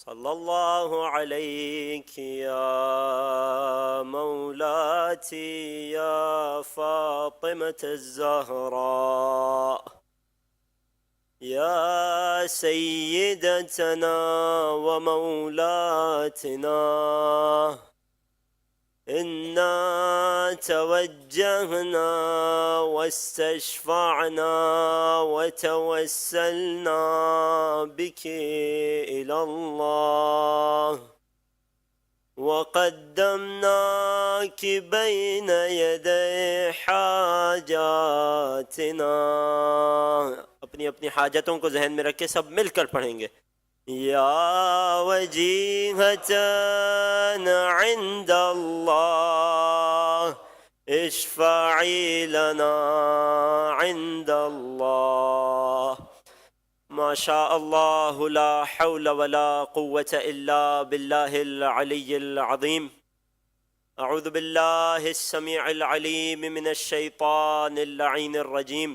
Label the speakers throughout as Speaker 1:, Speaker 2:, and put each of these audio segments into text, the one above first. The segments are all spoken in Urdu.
Speaker 1: صلى الله عليك يا مولاتي يا فاطمة الزهراء يا سيدتنا ومولاتنا. إنا توجهنا واستشفعنا وتوسلنا بك إلى الله وقدمناك بين يدي حاجاتنا. اپنی اپنی حاجتوں کو ذہن میں رکھ کے سب مل کر پڑھیں گے. یا وجیہۃ عند اللہ اشفعی لنا عند اللہ. ما شاء اللہ لا حول ولا قوة الا باللہ العلی العظیم. اعوذ باللہ السمیع العلیم من الشیطان اللعین الرجیم.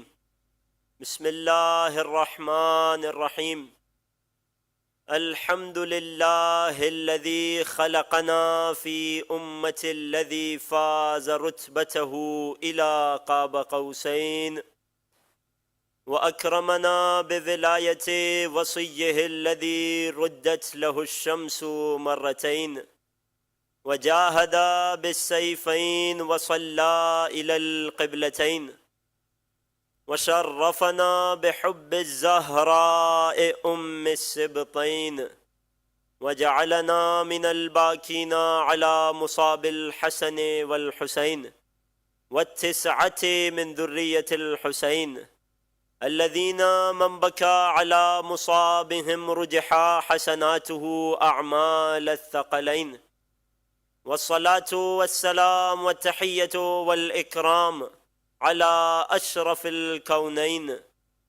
Speaker 1: بسم اللہ الرحمن الرحیم. الحمد للہ الذی خلقنا فی امة الذی فاز رتبته الى قاب قوسین وأكرمنا بولاية وصيه الذي ردت له الشمس مرتين وجاهد بالسيفين وصلى إلى القبلتين وشرفنا بحب الزهراء أم السبطين وجعلنا من الباكين على مصاب الحسن والحسين والتسعة من ذرية الحسين الذين من بكى على مصابهم رجح حسناته أعمال الثقلين. والصلاة والسلام والتحية والإكرام على أشرف الكونين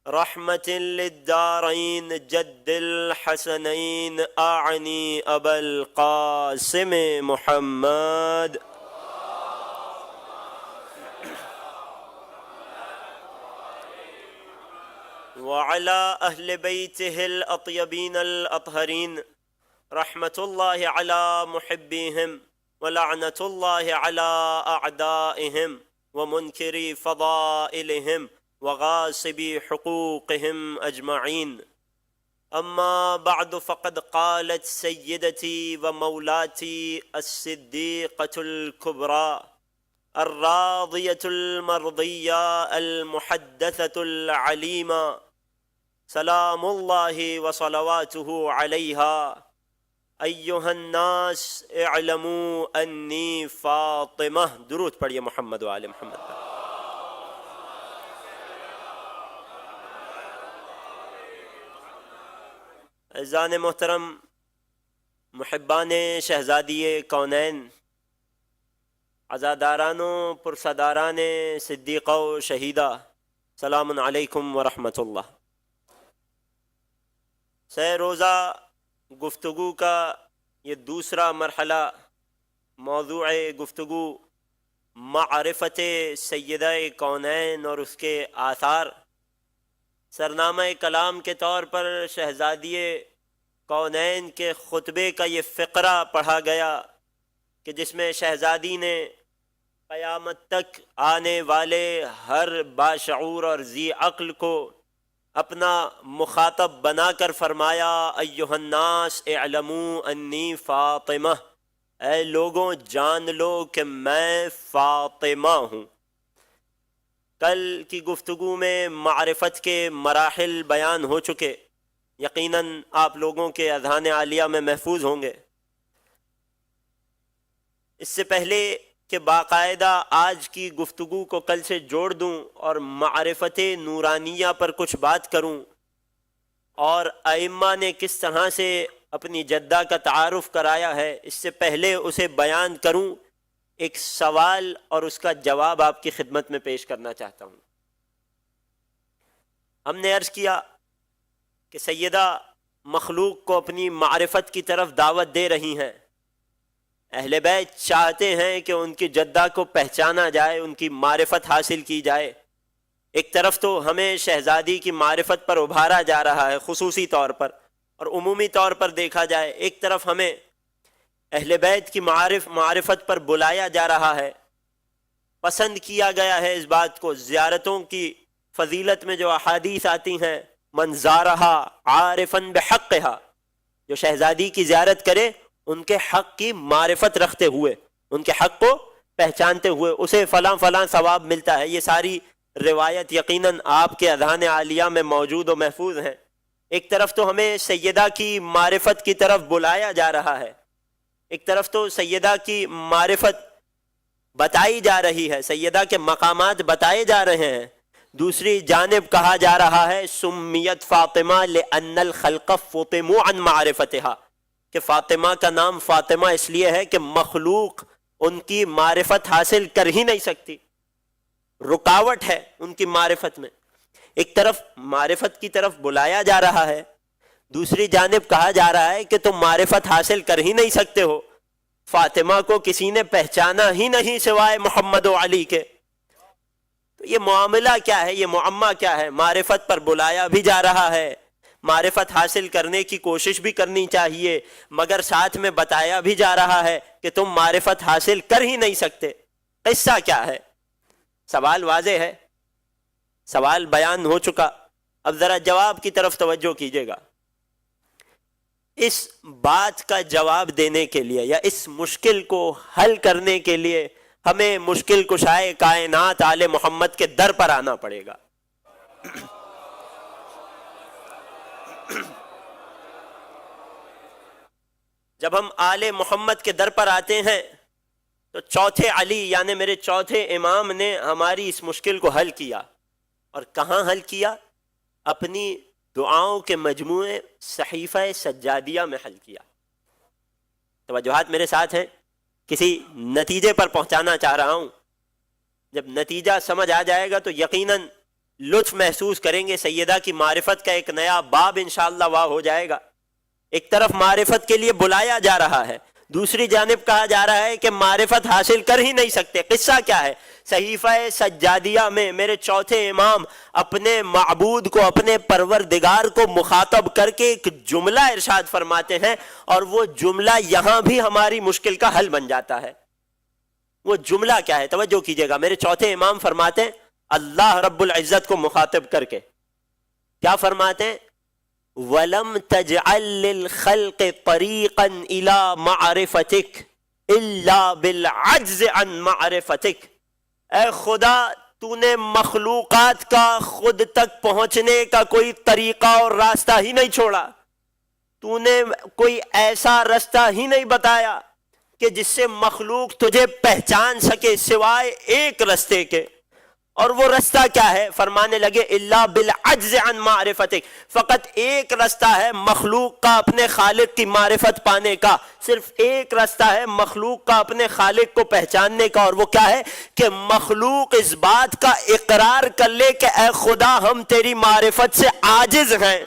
Speaker 1: رحمة للدارين جد الحسنين أعني أبا القاسم محمد وعلى أهل بيته الأطيبين الأطهرين رحمة الله على محبيهم ولعنة الله على أعدائهم ومنكري فضائلهم وغاصبي حقوقهم أجمعين. أما بعد فقد قالت سيدتي ومولاتي الصديقة الكبرى الراضية المرضية المحدثة العليمة سلام الله وصلواته عليها. أيها الناس اعلموا أني فاطمة. درود پڑھیے محمد وآل محمد. اعزان محترم، محبان شہزادی کونین، عزاداران و پرسداران صدیقہ و شہیدہ، سلام علیکم ورحمۃ اللہ. سہ روزہ گفتگو کا یہ دوسرا مرحلہ موضوع گفتگو معرفت سیدہ کونین اور اس کے آثار. سرنامہ کلام کے طور پر شہزادی کونین کے خطبے کا یہ فقرہ پڑھا گیا کہ جس میں شہزادی نے قیامت تک آنے والے ہر باشعور اور ذی عقل کو اپنا مخاطب بنا کر فرمایا ایھا الناس اعلموا انی فاطمہ. اے لوگوں جان لو کہ میں فاطمہ ہوں. کل کی گفتگو میں معرفت کے مراحل بیان ہو چکے، یقیناً آپ لوگوں کے اذہان عالیہ میں محفوظ ہوں گے. اس سے پہلے کہ باقاعدہ آج کی گفتگو کو کل سے جوڑ دوں اور معرفت نورانیہ پر کچھ بات کروں اور ائمہ نے کس طرح سے اپنی جدہ کا تعارف کرایا ہے، اس سے پہلے اسے بیان کروں ایک سوال اور اس کا جواب آپ کی خدمت میں پیش کرنا چاہتا ہوں. ہم نے عرض کیا کہ سیدہ مخلوق کو اپنی معرفت کی طرف دعوت دے رہی ہیں. اہل بیت چاہتے ہیں کہ ان کی جدہ کو پہچانا جائے، ان کی معرفت حاصل کی جائے. ایک طرف تو ہمیں شہزادی کی معرفت پر ابھارا جا رہا ہے خصوصی طور پر، اور عمومی طور پر دیکھا جائے، ایک طرف ہمیں اہل بیت کی معرفت پر بلایا جا رہا ہے، پسند کیا گیا ہے اس بات کو، زیارتوں کی فضیلت میں جو احادیث آتی ہیں، من زارہا عارفا بحقہا، جو شہزادی کی زیارت کرے ان کے حق کی معرفت رکھتے ہوئے، ان کے حق کو پہچانتے ہوئے، اسے فلاں فلاں ثواب ملتا ہے۔ یہ ساری روایت یقیناً آپ کے اذہان عالیہ میں موجود و محفوظ ہیں۔ ایک طرف تو ہمیں سیدہ کی معرفت کی طرف بلایا جا رہا ہے، ایک طرف تو سیدہ کی معرفت بتائی جا رہی ہے، سیدہ کے مقامات بتائے جا رہے ہیں، دوسری جانب کہا جا رہا ہے سمیت فاطمہ لأن الخلق فطموا عن معرفتها، کہ فاطمہ کا نام فاطمہ اس لیے ہے کہ مخلوق ان کی معرفت حاصل کر ہی نہیں سکتی، رکاوٹ ہے ان کی معرفت میں۔ ایک طرف معرفت کی طرف بلایا جا رہا ہے، دوسری جانب کہا جا رہا ہے کہ تم معرفت حاصل کر ہی نہیں سکتے ہو، فاطمہ کو کسی نے پہچانا ہی نہیں سوائے محمد و علی کے۔ تو یہ معاملہ کیا ہے، یہ معمہ کیا ہے؟ معرفت پر بلایا بھی جا رہا ہے، معرفت حاصل کرنے کی کوشش بھی کرنی چاہیے، مگر ساتھ میں بتایا بھی جا رہا ہے کہ تم معرفت حاصل کر ہی نہیں سکتے۔ قصہ کیا ہے؟ سوال واضح ہے، سوال بیان ہو چکا، اب ذرا جواب کی طرف توجہ کیجیے گا۔ اس بات کا جواب دینے کے لیے یا اس مشکل کو حل کرنے کے لیے ہمیں مشکل کشائے کائنات آل محمد کے در پر آنا پڑے گا۔ جب ہم آل محمد کے در پر آتے ہیں تو چوتھے علی یعنی میرے چوتھے امام نے ہماری اس مشکل کو حل کیا، اور کہاں حل کیا؟ اپنی دعاؤں کے مجموعے صحیفہ سجادیہ میں حل کیا۔ توجہات میرے ساتھ ہیں، کسی نتیجے پر پہنچانا چاہ رہا ہوں، جب نتیجہ سمجھ آ جائے گا تو یقیناً لطف محسوس کریں گے، سیدہ کی معرفت کا ایک نیا باب انشاءاللہ واہ ہو جائے گا۔ ایک طرف معرفت کے لیے بلایا جا رہا ہے، دوسری جانب کہا جا رہا ہے کہ معرفت حاصل کر ہی نہیں سکتے۔ قصہ کیا ہے؟ صحیفہ سجادیہ میں میرے چوتھے امام اپنے معبود کو، اپنے پروردگار کو مخاطب کر کے ایک جملہ ارشاد فرماتے ہیں، اور وہ جملہ یہاں بھی ہماری مشکل کا حل بن جاتا ہے۔ وہ جملہ کیا ہے؟ توجہ کیجئے گا، میرے چوتھے امام فرماتے ہیں اللہ رب العزت کو مخاطب کر کے، کیا فرماتے ہیں؟ وَلَمْ تَجْعَلْ لِلْخَلْقِ طَرِيقًا إِلَى مَعْرِفَتِكَ إِلَّا بِالْعَجْزِ عَنْ مَعْرِفَتِكَ، اے خدا تو نے مخلوقات کا خود تک پہنچنے کا کوئی طریقہ اور راستہ ہی نہیں چھوڑا، تو نے کوئی ایسا راستہ ہی نہیں بتایا کہ جس سے مخلوق تجھے پہچان سکے سوائے ایک راستے کے۔ اور وہ راستہ کیا ہے؟ فرمانے لگے الا بالعجز عن معرفتک، فقط ایک راستہ ہے مخلوق کا اپنے خالق کی معرفت پانے کا، صرف ایک راستہ ہے مخلوق کا اپنے خالق کو پہچاننے کا، اور وہ کیا ہے کہ مخلوق اس بات کا اقرار کر لے کہ اے خدا ہم تیری معرفت سے عاجز ہیں،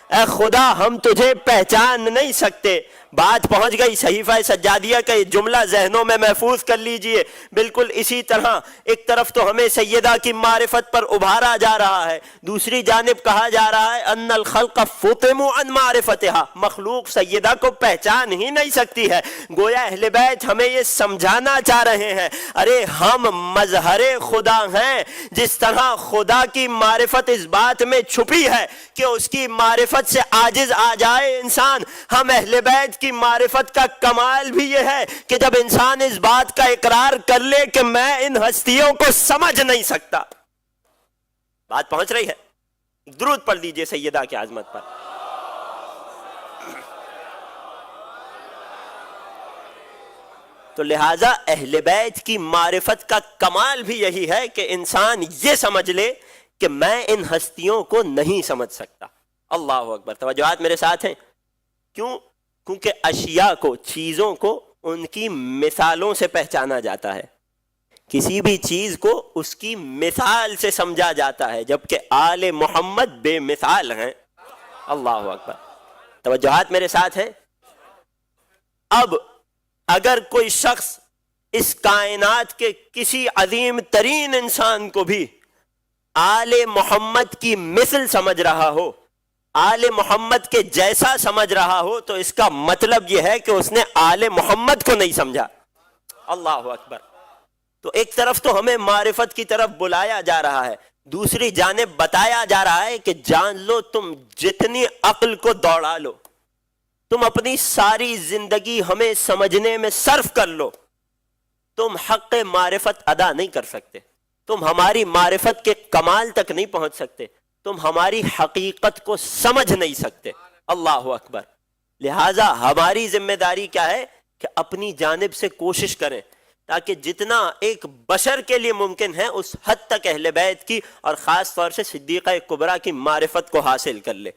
Speaker 1: اے خدا ہم تجھے پہچان نہیں سکتے۔ بات پہنچ گئی، صحیفہ سجادیہ کا یہ جملہ ذہنوں میں محفوظ کر لیجئے۔ بالکل اسی طرح ایک طرف تو ہمیں سیدہ کی معرفت پر ابھارا جا رہا ہے، دوسری جانب کہا جا رہا ہے ان الخلق فطموا عن معرفتها، مخلوق سیدہ کو پہچان ہی نہیں سکتی ہے۔ گویا اہل بیت ہمیں یہ سمجھانا چاہ رہے ہیں ارے ہم مظہر خدا ہیں، جس طرح خدا کی معرفت اس بات میں چھپی ہے کہ اس کی معرفت سے عاجز آ جائے انسان، ہم اہل بیت کی معرفت کا کمال بھی یہ ہے کہ جب انسان اس بات کا اقرار کر لے کہ میں ان ہستیوں کو سمجھ نہیں سکتا۔ بات پہنچ رہی ہے؟ درود پڑھ دیجئے سیدہ کی عظمت پر۔ تو لہٰذا اہل بیت کی معرفت کا کمال بھی یہی ہے کہ انسان یہ سمجھ لے کہ میں ان ہستیوں کو نہیں سمجھ سکتا۔ اللہ اکبر، توجہات میرے ساتھ ہیں؟ کیوں؟ کیونکہ اشیاء کو، چیزوں کو ان کی مثالوں سے پہچانا جاتا ہے، کسی بھی چیز کو اس کی مثال سے سمجھا جاتا ہے، جبکہ آل محمد بے مثال ہیں۔ اللہ اکبر، توجہات میرے ساتھ ہیں؟ اب اگر کوئی شخص اس کائنات کے کسی عظیم ترین انسان کو بھی آل محمد کی مثل سمجھ رہا ہو آل محمد کے جیسا سمجھ رہا ہو تو اس کا مطلب یہ ہے کہ اس نے آل محمد کو نہیں سمجھا۔ اللہ اکبر۔ تو ایک طرف تو ہمیں معرفت کی طرف بلایا جا رہا ہے، دوسری جانب بتایا جا رہا ہے کہ جان لو تم جتنی عقل کو دوڑا لو، تم اپنی ساری زندگی ہمیں سمجھنے میں صرف کر لو، تم حق معرفت ادا نہیں کر سکتے، تم ہماری معرفت کے کمال تک نہیں پہنچ سکتے، تم ہماری حقیقت کو سمجھ نہیں سکتے۔ اللہ اکبر۔ لہٰذا ہماری ذمہ داری کیا ہے کہ اپنی جانب سے کوشش کریں تاکہ جتنا ایک بشر کے لیے ممکن ہے اس حد تک اہل بیت کی اور خاص طور سے صدیقہ کبریٰ کی معرفت کو حاصل کر لے۔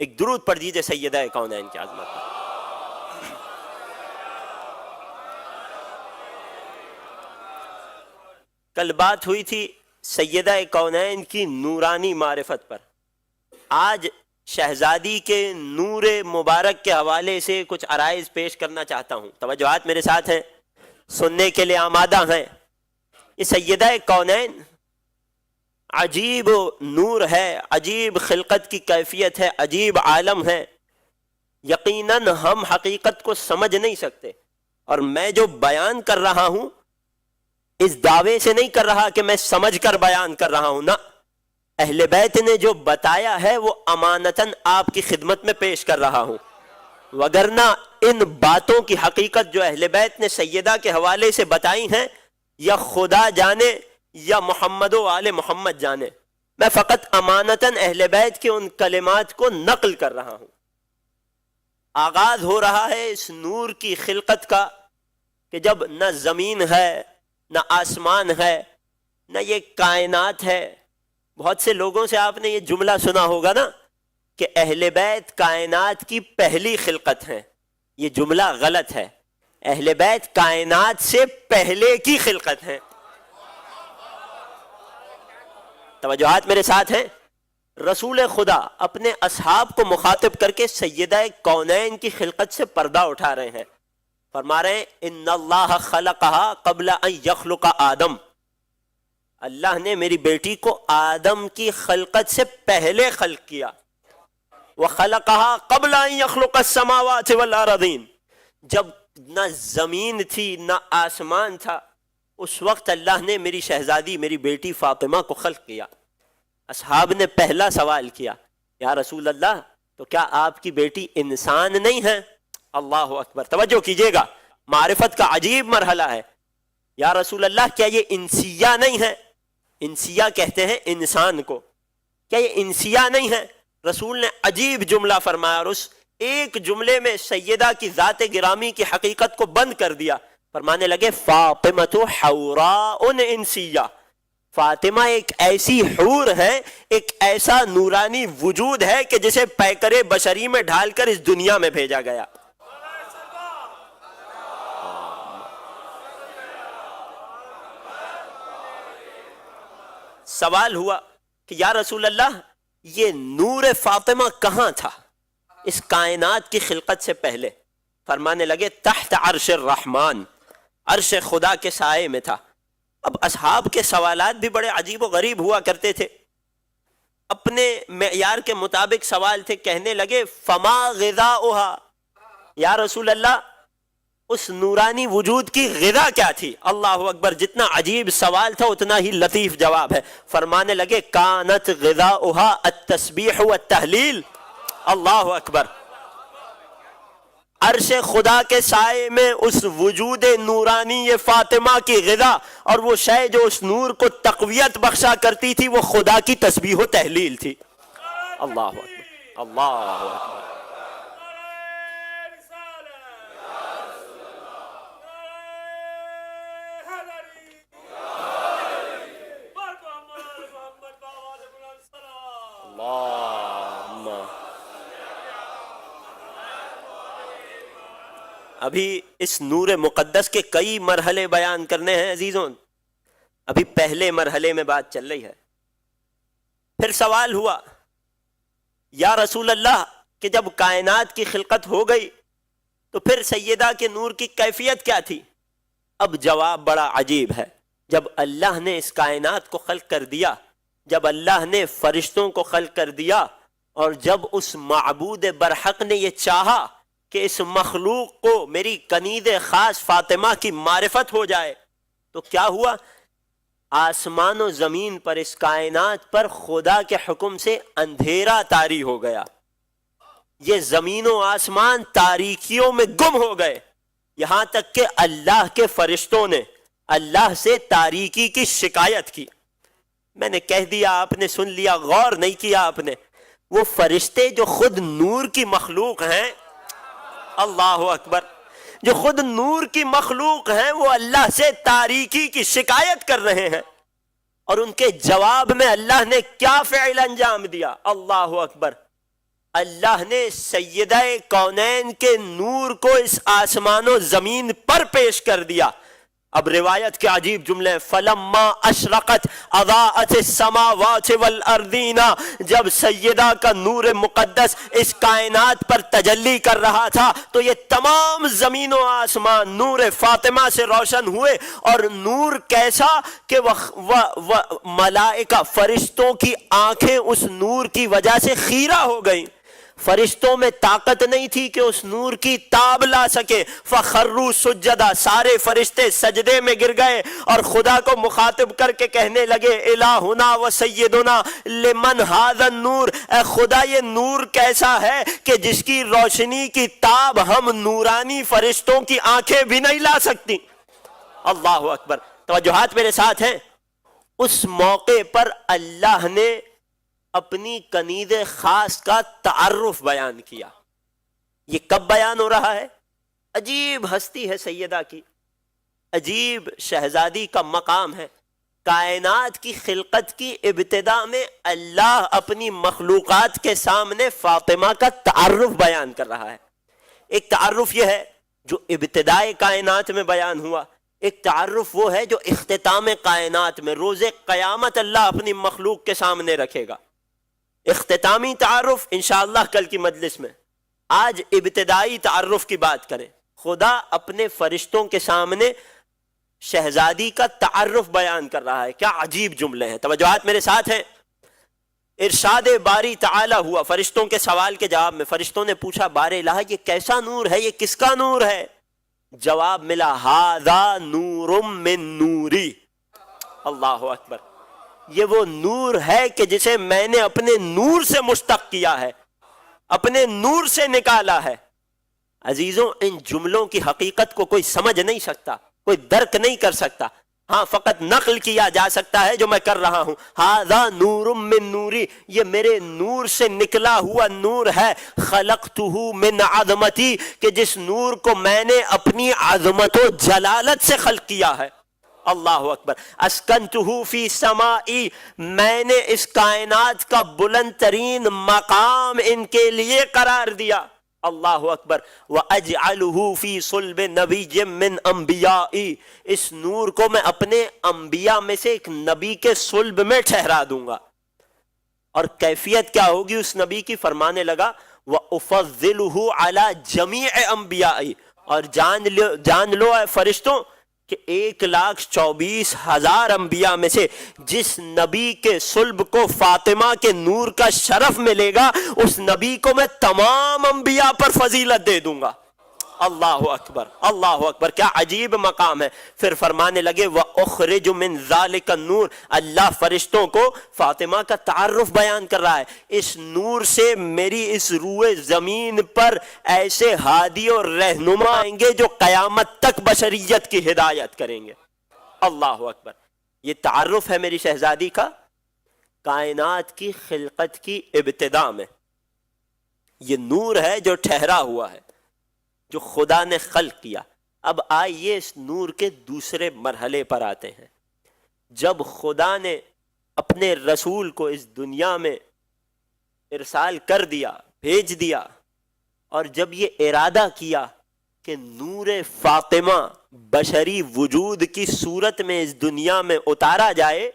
Speaker 1: ایک درود پڑھ دیجئے سیدہ کونین کی عظمت پر۔ کل بات ہوئی تھی سیدہ کونین کی نورانی معرفت پر، آج شہزادی کے نور مبارک کے حوالے سے کچھ عرائض پیش کرنا چاہتا ہوں۔ توجہات میرے ساتھ ہیں، سننے کے لیے آمادہ ہیں؟ یہ سیدہ کونین عجیب نور ہے، عجیب خلقت کی کیفیت ہے، عجیب عالم ہے، یقیناً ہم حقیقت کو سمجھ نہیں سکتے، اور میں جو بیان کر رہا ہوں اس دعوے سے نہیں کر رہا کہ میں سمجھ کر بیان کر رہا ہوں، نہ، اہل بیت نے جو بتایا ہے وہ امانتاً آپ کی خدمت میں پیش کر رہا ہوں، وگرنہ ان باتوں کی حقیقت جو اہل بیت نے سیدہ کے حوالے سے بتائی ہیں یا خدا جانے یا محمد و آل محمد جانے، میں فقط امانتاً اہل بیت کے ان کلمات کو نقل کر رہا ہوں۔ آغاز ہو رہا ہے اس نور کی خلقت کا کہ جب نہ زمین ہے نہ آسمان ہے نہ یہ کائنات ہے۔ بہت سے لوگوں سے آپ نے یہ جملہ سنا ہوگا نا کہ اہل بیت کائنات کی پہلی خلقت ہیں، یہ جملہ غلط ہے، اہل بیت کائنات سے پہلے کی خلقت ہیں۔ توجہات میرے ساتھ ہیں؟ رسول خدا اپنے اصحاب کو مخاطب کر کے سیدہ کونین کی خلقت سے پردہ اٹھا رہے ہیں، فرما رہے ہیں ان اللہ خلقہا قبل ان یخلق آدم، اللہ نے میری بیٹی کو آدم کی خلقت سے پہلے خلق کیا، وخلقہا قبل ان یخلق السماوات والارضین، جب نہ زمین تھی نہ آسمان تھا اس وقت اللہ نے میری شہزادی میری بیٹی فاطمہ کو خلق کیا۔ اصحاب نے پہلا سوال کیا، یا رسول اللہ تو کیا آپ کی بیٹی انسان نہیں ہے؟ اللہ اکبر، توجہ کیجئے گا، معرفت کا عجیب مرحلہ ہے۔ یا رسول اللہ کیا یہ انسیہ نہیں ہے؟ انسیہ کہتے ہیں انسان کو، کیا یہ انسیہ نہیں ہے؟ رسول نے عجیب جملہ فرمایا اور اس ایک جملے میں سیدہ کی ذات گرامی کی حقیقت کو بند کر دیا، فرمانے لگے فاطمہ حوراء انسیہ، فاطمہ ایک ایسی حور ہے، ایک ایسا نورانی وجود ہے کہ جسے پیکر بشری میں ڈھال کر اس دنیا میں بھیجا گیا۔ سوال ہوا کہ یا رسول اللہ یہ نور فاطمہ کہاں تھا اس کائنات کی خلقت سے پہلے؟ فرمانے لگے تحت عرش الرحمن، عرش خدا کے سائے میں تھا۔ اب اصحاب کے سوالات بھی بڑے عجیب و غریب ہوا کرتے تھے، اپنے معیار کے مطابق سوال تھے، کہنے لگے فما غذاؤہا، یا رسول اللہ اس نورانی وجود کی غذا کیا تھی؟ اللہ اکبر، جتنا عجیب سوال تھا اتنا ہی لطیف جواب ہے۔ فرمانے لگے کانت غذاؤہا التسبیح والتہلیل۔ اللہ اکبر، عرش خدا کے سائے میں اس وجود نورانی فاطمہ کی غذا اور وہ شے جو اس نور کو تقویت بخشا کرتی تھی وہ خدا کی تسبیح و تہلیل تھی۔ اللہ اکبر، اللہ اکبر۔ ابھی اس نور مقدس کے کئی مرحلے بیان کرنے ہیں عزیزوں، ابھی پہلے مرحلے میں بات چل رہی ہے۔ پھر سوال ہوا یا رسول اللہ کہ جب کائنات کی خلقت ہو گئی تو پھر سیدہ کے نور کی کیفیت کیا تھی؟ اب جواب بڑا عجیب ہے۔ جب اللہ نے اس کائنات کو خلق کر دیا، جب اللہ نے فرشتوں کو خلق کر دیا اور جب اس معبود برحق نے یہ چاہا کہ اس مخلوق کو میری کنیز خاص فاطمہ کی معرفت ہو جائے تو کیا ہوا؟ آسمان و زمین پر، اس کائنات پر خدا کے حکم سے اندھیرا طاری ہو گیا. یہ زمین و آسمان تاریکیوں میں گم ہو گئے، یہاں تک کہ اللہ کے فرشتوں نے اللہ سے تاریکی کی شکایت کی. میں نے کہہ دیا، آپ نے سن لیا، غور نہیں کیا آپ نے. وہ فرشتے جو خود نور کی مخلوق ہیں، اللہ اکبر، جو خود نور کی مخلوق ہیں، وہ اللہ سے تاریکی کی شکایت کر رہے ہیں، اور ان کے جواب میں اللہ نے کیا فعل انجام دیا؟ اللہ اکبر. اللہ نے سیدہ کونین کے نور کو اس آسمان و زمین پر پیش کر دیا. اب روایت کے عجیب جملے، فلما اشرقت اضاءت السماوات والارضین، جب سیدہ کا نور مقدس اس کائنات پر تجلی کر رہا تھا تو یہ تمام زمین و آسمان نور فاطمہ سے روشن ہوئے. اور نور کیسا کہ ملائکہ فرشتوں کی آنکھیں اس نور کی وجہ سے خیرہ ہو گئیں. فرشتوں میں طاقت نہیں تھی کہ اس نور کی تاب لا سکے. فخروا سجدا، سارے فرشتے سجدے میں گر گئے اور خدا کو مخاطب کر کے کہنے لگے، الہنا و سیدنا لمن ھذا النور، اے خدا یہ نور کیسا ہے کہ جس کی روشنی کی تاب ہم نورانی فرشتوں کی آنکھیں بھی نہیں لا سکتی. اللہ اکبر. توجہات میرے ساتھ ہیں. اس موقع پر اللہ نے اپنی کنیز خاص کا تعارف بیان کیا. یہ کب بیان ہو رہا ہے؟ عجیب ہستی ہے سیدہ کی، عجیب شہزادی کا مقام ہے. کائنات کی خلقت کی ابتدا میں اللہ اپنی مخلوقات کے سامنے فاطمہ کا تعارف بیان کر رہا ہے. ایک تعارف یہ ہے جو ابتدائے کائنات میں بیان ہوا، ایک تعارف وہ ہے جو اختتام کائنات میں روز قیامت اللہ اپنی مخلوق کے سامنے رکھے گا. اختتامی تعارف انشاءاللہ کل کی مجلس میں. آج ابتدائی تعارف کی بات کریں. خدا اپنے فرشتوں کے سامنے شہزادی کا تعارف بیان کر رہا ہے. کیا عجیب جملے ہیں. توجہات میرے ساتھ ہیں. ارشاد باری تعالی ہوا فرشتوں کے سوال کے جواب میں. فرشتوں نے پوچھا، بار الہ یہ کیسا نور ہے، یہ کس کا نور ہے؟ جواب ملا، ھذا نور من نوری. اللہ اکبر. یہ وہ نور ہے کہ جسے میں نے اپنے نور سے مشتق کیا ہے، اپنے نور سے نکالا ہے. عزیزوں، ان جملوں کی حقیقت کو کوئی سمجھ نہیں سکتا، کوئی درک نہیں کر سکتا. ہاں، فقط نقل کیا جا سکتا ہے جو میں کر رہا ہوں. ھذا نور من نوری، یہ میرے نور سے نکلا ہوا نور ہے. خلقتہ من عظمتی، کہ جس نور کو میں نے اپنی عظمت و جلالت سے خلق کیا ہے. اللہ اکبر. اسکنتہ فی سمائی، میں نے اس کائنات کا بلند ترین مقام ان کے لیے قرار دیا. اللہ اکبر. وَأَجْعَلُهُ فِي صُلْبِ نَبِيٍّ مِّنْ أَنْبِيَائِي، اس نور کو میں اپنے انبیاء میں سے ایک نبی کے صلب میں ٹھہرا دوں گا. اور کیفیت کیا ہوگی اس نبی کی؟ فرمانے لگا وَأُفَضِّلُهُ عَلَى جَمِيعِ أَنْبِيَائِي، اور جان لو اے فرشتوں کہ 1,24,000 انبیاء میں سے جس نبی کے صلب کو فاطمہ کے نور کا شرف ملے گا، اس نبی کو میں تمام انبیاء پر فضیلت دے دوں گا. اللہ اکبر، اللہ اکبر. کیا عجیب مقام ہے. پھر فرمانے لگے وَأُخْرِجُ مِنْ ذَلِكَ النُّورِ، اللہ فرشتوں کو فاطمہ کا تعارف بیان کر رہا ہے. اس نور سے میری اس روئے زمین پر ایسے ہادی اور رہنما آئیں گے جو قیامت تک بشریت کی ہدایت کریں گے. اللہ اکبر. یہ تعارف ہے میری شہزادی کا کائنات کی خلقت کی ابتدا میں. یہ نور ہے جو ٹھہرا ہوا ہے، جو خدا نے خلق کیا. اب آئیے اس نور کے دوسرے مرحلے پر آتے ہیں. جب خدا نے اپنے رسول کو اس دنیا میں ارسال کر دیا، بھیج دیا، اور جب یہ ارادہ کیا کہ نور فاطمہ بشری وجود کی صورت میں اس دنیا میں اتارا جائے،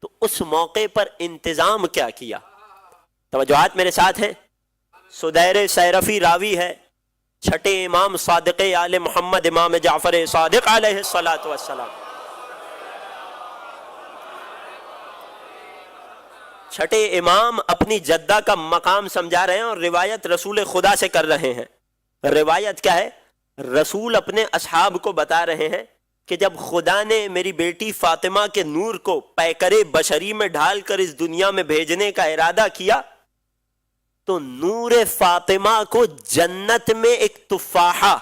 Speaker 1: تو اس موقع پر انتظام کیا کیا؟ توجہات میرے ساتھ ہیں. سدیر سیرفی راوی ہے، چھٹے امام صادق آل محمد امام جعفر صادق علیہ السلام. چھٹے امام اپنی جدہ کا مقام سمجھا رہے ہیں اور روایت رسول خدا سے کر رہے ہیں. روایت کیا ہے؟ رسول اپنے اصحاب کو بتا رہے ہیں کہ جب خدا نے میری بیٹی فاطمہ کے نور کو پیکرے بشری میں ڈھال کر اس دنیا میں بھیجنے کا ارادہ کیا تو نور فاطمہ کو جنت میں ایک تفاحہ،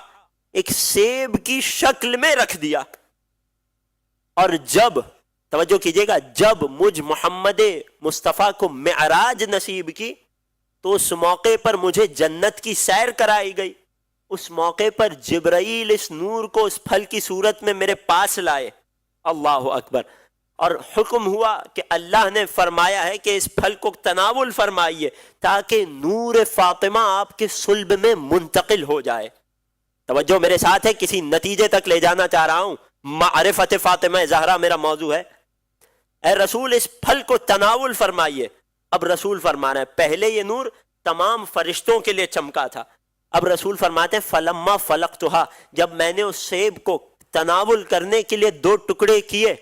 Speaker 1: ایک سیب کی شکل میں رکھ دیا. اور جب، توجہ کیجئے گا، جب مجھ محمد مصطفیٰ کو معراج نصیب کی تو اس موقع پر مجھے جنت کی سیر کرائی گئی. اس موقع پر جبرائیل اس نور کو اس پھل کی صورت میں میرے پاس لائے. اللہ اکبر. اور حکم ہوا کہ اللہ نے فرمایا ہے کہ اس پھل کو تناول فرمائیے تاکہ نور فاطمہ آپ کے صلب میں منتقل ہو جائے. توجہ میرے ساتھ ہے، کسی نتیجے تک لے جانا چاہ رہا ہوں. معرفت فاطمہ زہرا میرا موضوع ہے. اے رسول اس پھل کو تناول فرمائیے. اب رسول فرمانا ہے، پہلے یہ نور تمام فرشتوں کے لیے چمکا تھا. اب رسول فرماتے ہیں فلما فلقتھا، جب میں نے اس سیب کو تناول کرنے کے لیے دو ٹکڑے کیے،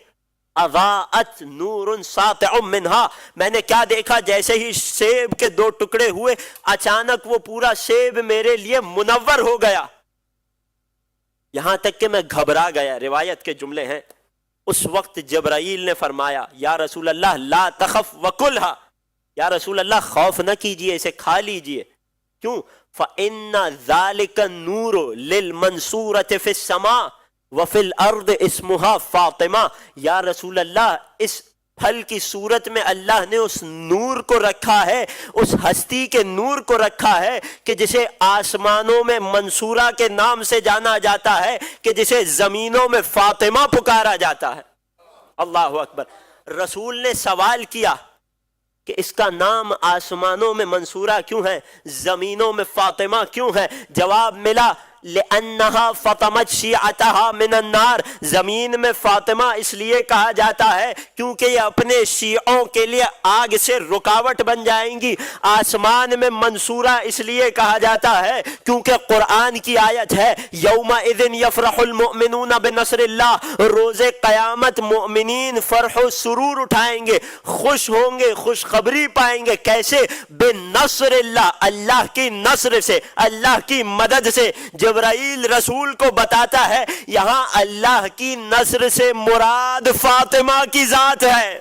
Speaker 1: اضاءت نور ساطع منہا، میں نے کیا دیکھا؟ جیسے ہی سیب کے دو ٹکڑے ہوئے اچانک وہ پورا سیب میرے لیے منور ہو گیا، یہاں تک کہ میں گھبرا گیا. روایت کے جملے ہیں اس وقت جبرائیل نے فرمایا یا رسول اللہ لا تخف وکلھا، یا رسول اللہ خوف نہ کیجئے، اسے کھا لیجئے. کیوں؟ فَإِنَّ ذَلِكَ النُّورُ لِلْمَنْصُورَةِ فِي السَّمَاءِ وَفِي الْأَرْضِ اسْمُهَا فاطمہ. یا رسول اللہ اس پھل کی صورت میں اللہ نے اس نور کو رکھا ہے، اس ہستی کے نور کو رکھا ہے کہ جسے آسمانوں میں منصورہ کے نام سے جانا جاتا ہے، کہ جسے زمینوں میں فاطمہ پکارا جاتا ہے. اللہ اکبر. رسول نے سوال کیا کہ اس کا نام آسمانوں میں منصورہ کیوں ہے، زمینوں میں فاطمہ کیوں ہے؟ جواب ملا لِأَنَّهَا فَطَمَتْ شِيعَتَهَا مِنَ النَّارِ. زمین میں فاطمہ اس لیے کہا جاتا ہے کیونکہ یہ اپنے شیعوں کے لیے آگ سے رکاوٹ بن جائیں گی. آسمان میں منصورہ اس لیے کہا جاتا ہے کیونکہ قرآن کی آیت ہے یومئذ یفرح المؤمنون بنصر اللہ. روز قیامت مؤمنین فرح و سرور اٹھائیں گے، خوش ہوں گے، خوشخبری پائیں گے. کیسے؟ بنصر اللہ، اللہ کی نصر سے، اللہ کی مدد سے. جبرائیل رسول کو بتاتا ہے یہاں اللہ کی نصر سے مراد فاطمہ کی ذات ہے.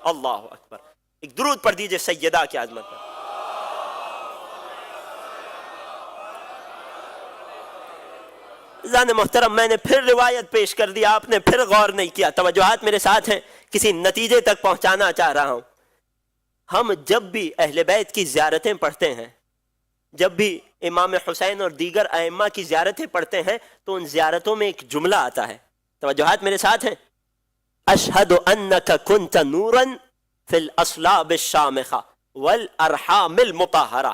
Speaker 1: اللہ اکبر. ایک درود پڑھ دیجئے سیدہ کی عظمت پر. عزیزان محترم، میں نے پھر روایت پیش کر دی، آپ نے پھر غور نہیں کیا. توجہات میرے ساتھ ہیں، کسی نتیجے تک پہنچانا چاہ رہا ہوں. ہم جب بھی اہل بیت کی زیارتیں پڑھتے ہیں، جب بھی امام حسین اور دیگر ائمہ کی زیارتیں پڑھتے ہیں تو ان زیارتوں میں ایک جملہ آتا ہے. توجہات میرے ساتھ ہیں. اشہد انک کنت نورا فی الاصلاب الشامخہ والارحام المطہرہ.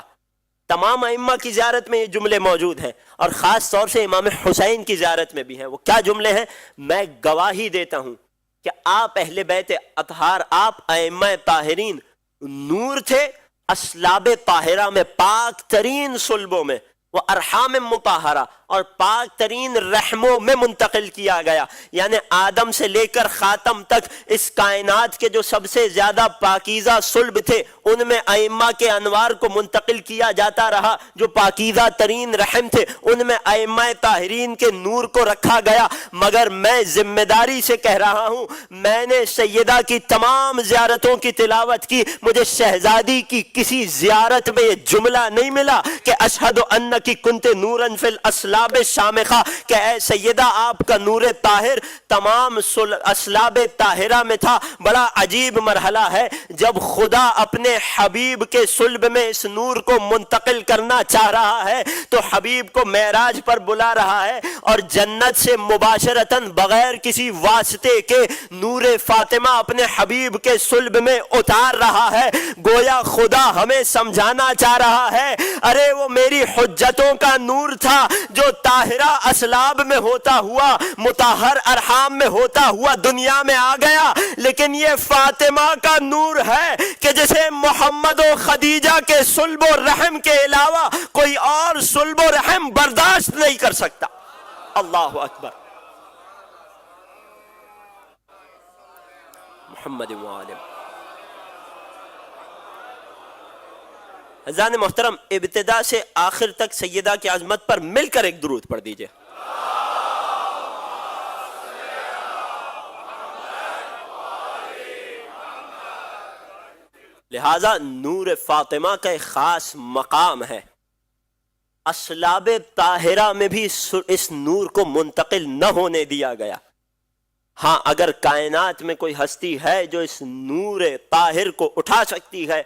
Speaker 1: تمام ائمہ کی زیارت میں یہ جملے موجود ہیں اور خاص طور سے امام حسین کی زیارت میں بھی ہیں. وہ کیا جملے ہیں؟ میں گواہی دیتا ہوں کہ آپ اہل بیت اطہار، آپ ائمہ طاہرین نور تھے اصلاب طاہرہ میں، پاک ترین صلبوں میں، وہ ارحام مطہرہ اور پاک ترین رحموں میں منتقل کیا گیا. یعنی آدم سے لے کر خاتم تک اس کائنات کے جو سب سے زیادہ پاکیزہ صلب تھے ان میں ائمہ کے انوار کو منتقل کیا جاتا رہا. جو پاکیزہ ترین رحم تھے ان میں ائمہ طاہرین کے نور کو رکھا گیا. مگر میں ذمہ داری سے کہہ رہا ہوں، میں نے سیدہ کی تمام زیارتوں کی تلاوت کی، مجھے شہزادی کی کسی زیارت میں یہ جملہ نہیں ملا کہ اشہد انکی کنت نورا فی الاسلاب الشامخہ، کہ اے سیدہ آپ کا نور طاہر تمام اسلاب طاہرہ میں تھا. بڑا عجیب مرحلہ ہے جب خدا اپنے حبیب کے صلب میں اس نور کو منتقل کرنا چاہ رہا ہے تو حبیب کو معراج پر بلا رہا ہے اور جنت سے مباشرتاً بغیر کسی واسطے کے نور فاطمہ اپنے حبیب کے صلب میں اتار رہا ہے. گویا خدا ہمیں سمجھانا چاہ رہا ہے ارے وہ میری حجتوں کا نور تھا جو طاہرہ اسلاب میں ہوتا ہوا، مطہر ارحام میں ہوتا ہوا دنیا میں آ گیا، لیکن یہ فاطمہ کا نور ہے کہ جسے محمد و خدیجہ کے صلب و رحم کے علاوہ کوئی اور صلب و رحم برداشت نہیں کر سکتا. اللہ اکبر. محمد وعلم. عزیزان محترم، ابتدا سے آخر تک سیدہ کی عظمت پر مل کر ایک درود پڑھ دیجئے۔ لہذا نور فاطمہ کا ایک خاص مقام ہے، اصلاب طاہرہ میں بھی اس نور کو منتقل نہ ہونے دیا گیا۔ ہاں، اگر کائنات میں کوئی ہستی ہے جو اس نور طاہر کو اٹھا سکتی ہے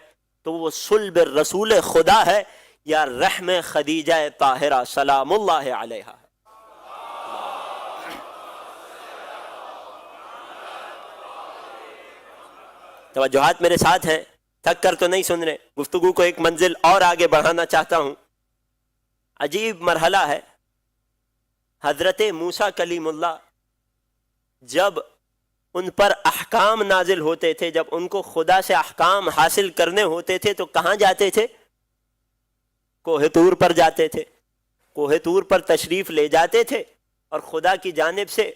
Speaker 1: تو وہ صلب رسول خدا ہے یا رحم خدیجہ طاہرہ سلام اللہ علیہا۔ توجہات میرے ساتھ ہیں، تھک کر تو نہیں سن رہے، گفتگو کو ایک منزل اور آگے بڑھانا چاہتا ہوں۔ عجیب مرحلہ ہے، حضرت موسیٰ کلیم اللہ جب ان پر احکام نازل ہوتے تھے، جب ان کو خدا سے احکام حاصل کرنے ہوتے تھے تو کہاں جاتے تھے؟ کوہ طور پر جاتے تھے، کوہ طور پر تشریف لے جاتے تھے اور خدا کی جانب سے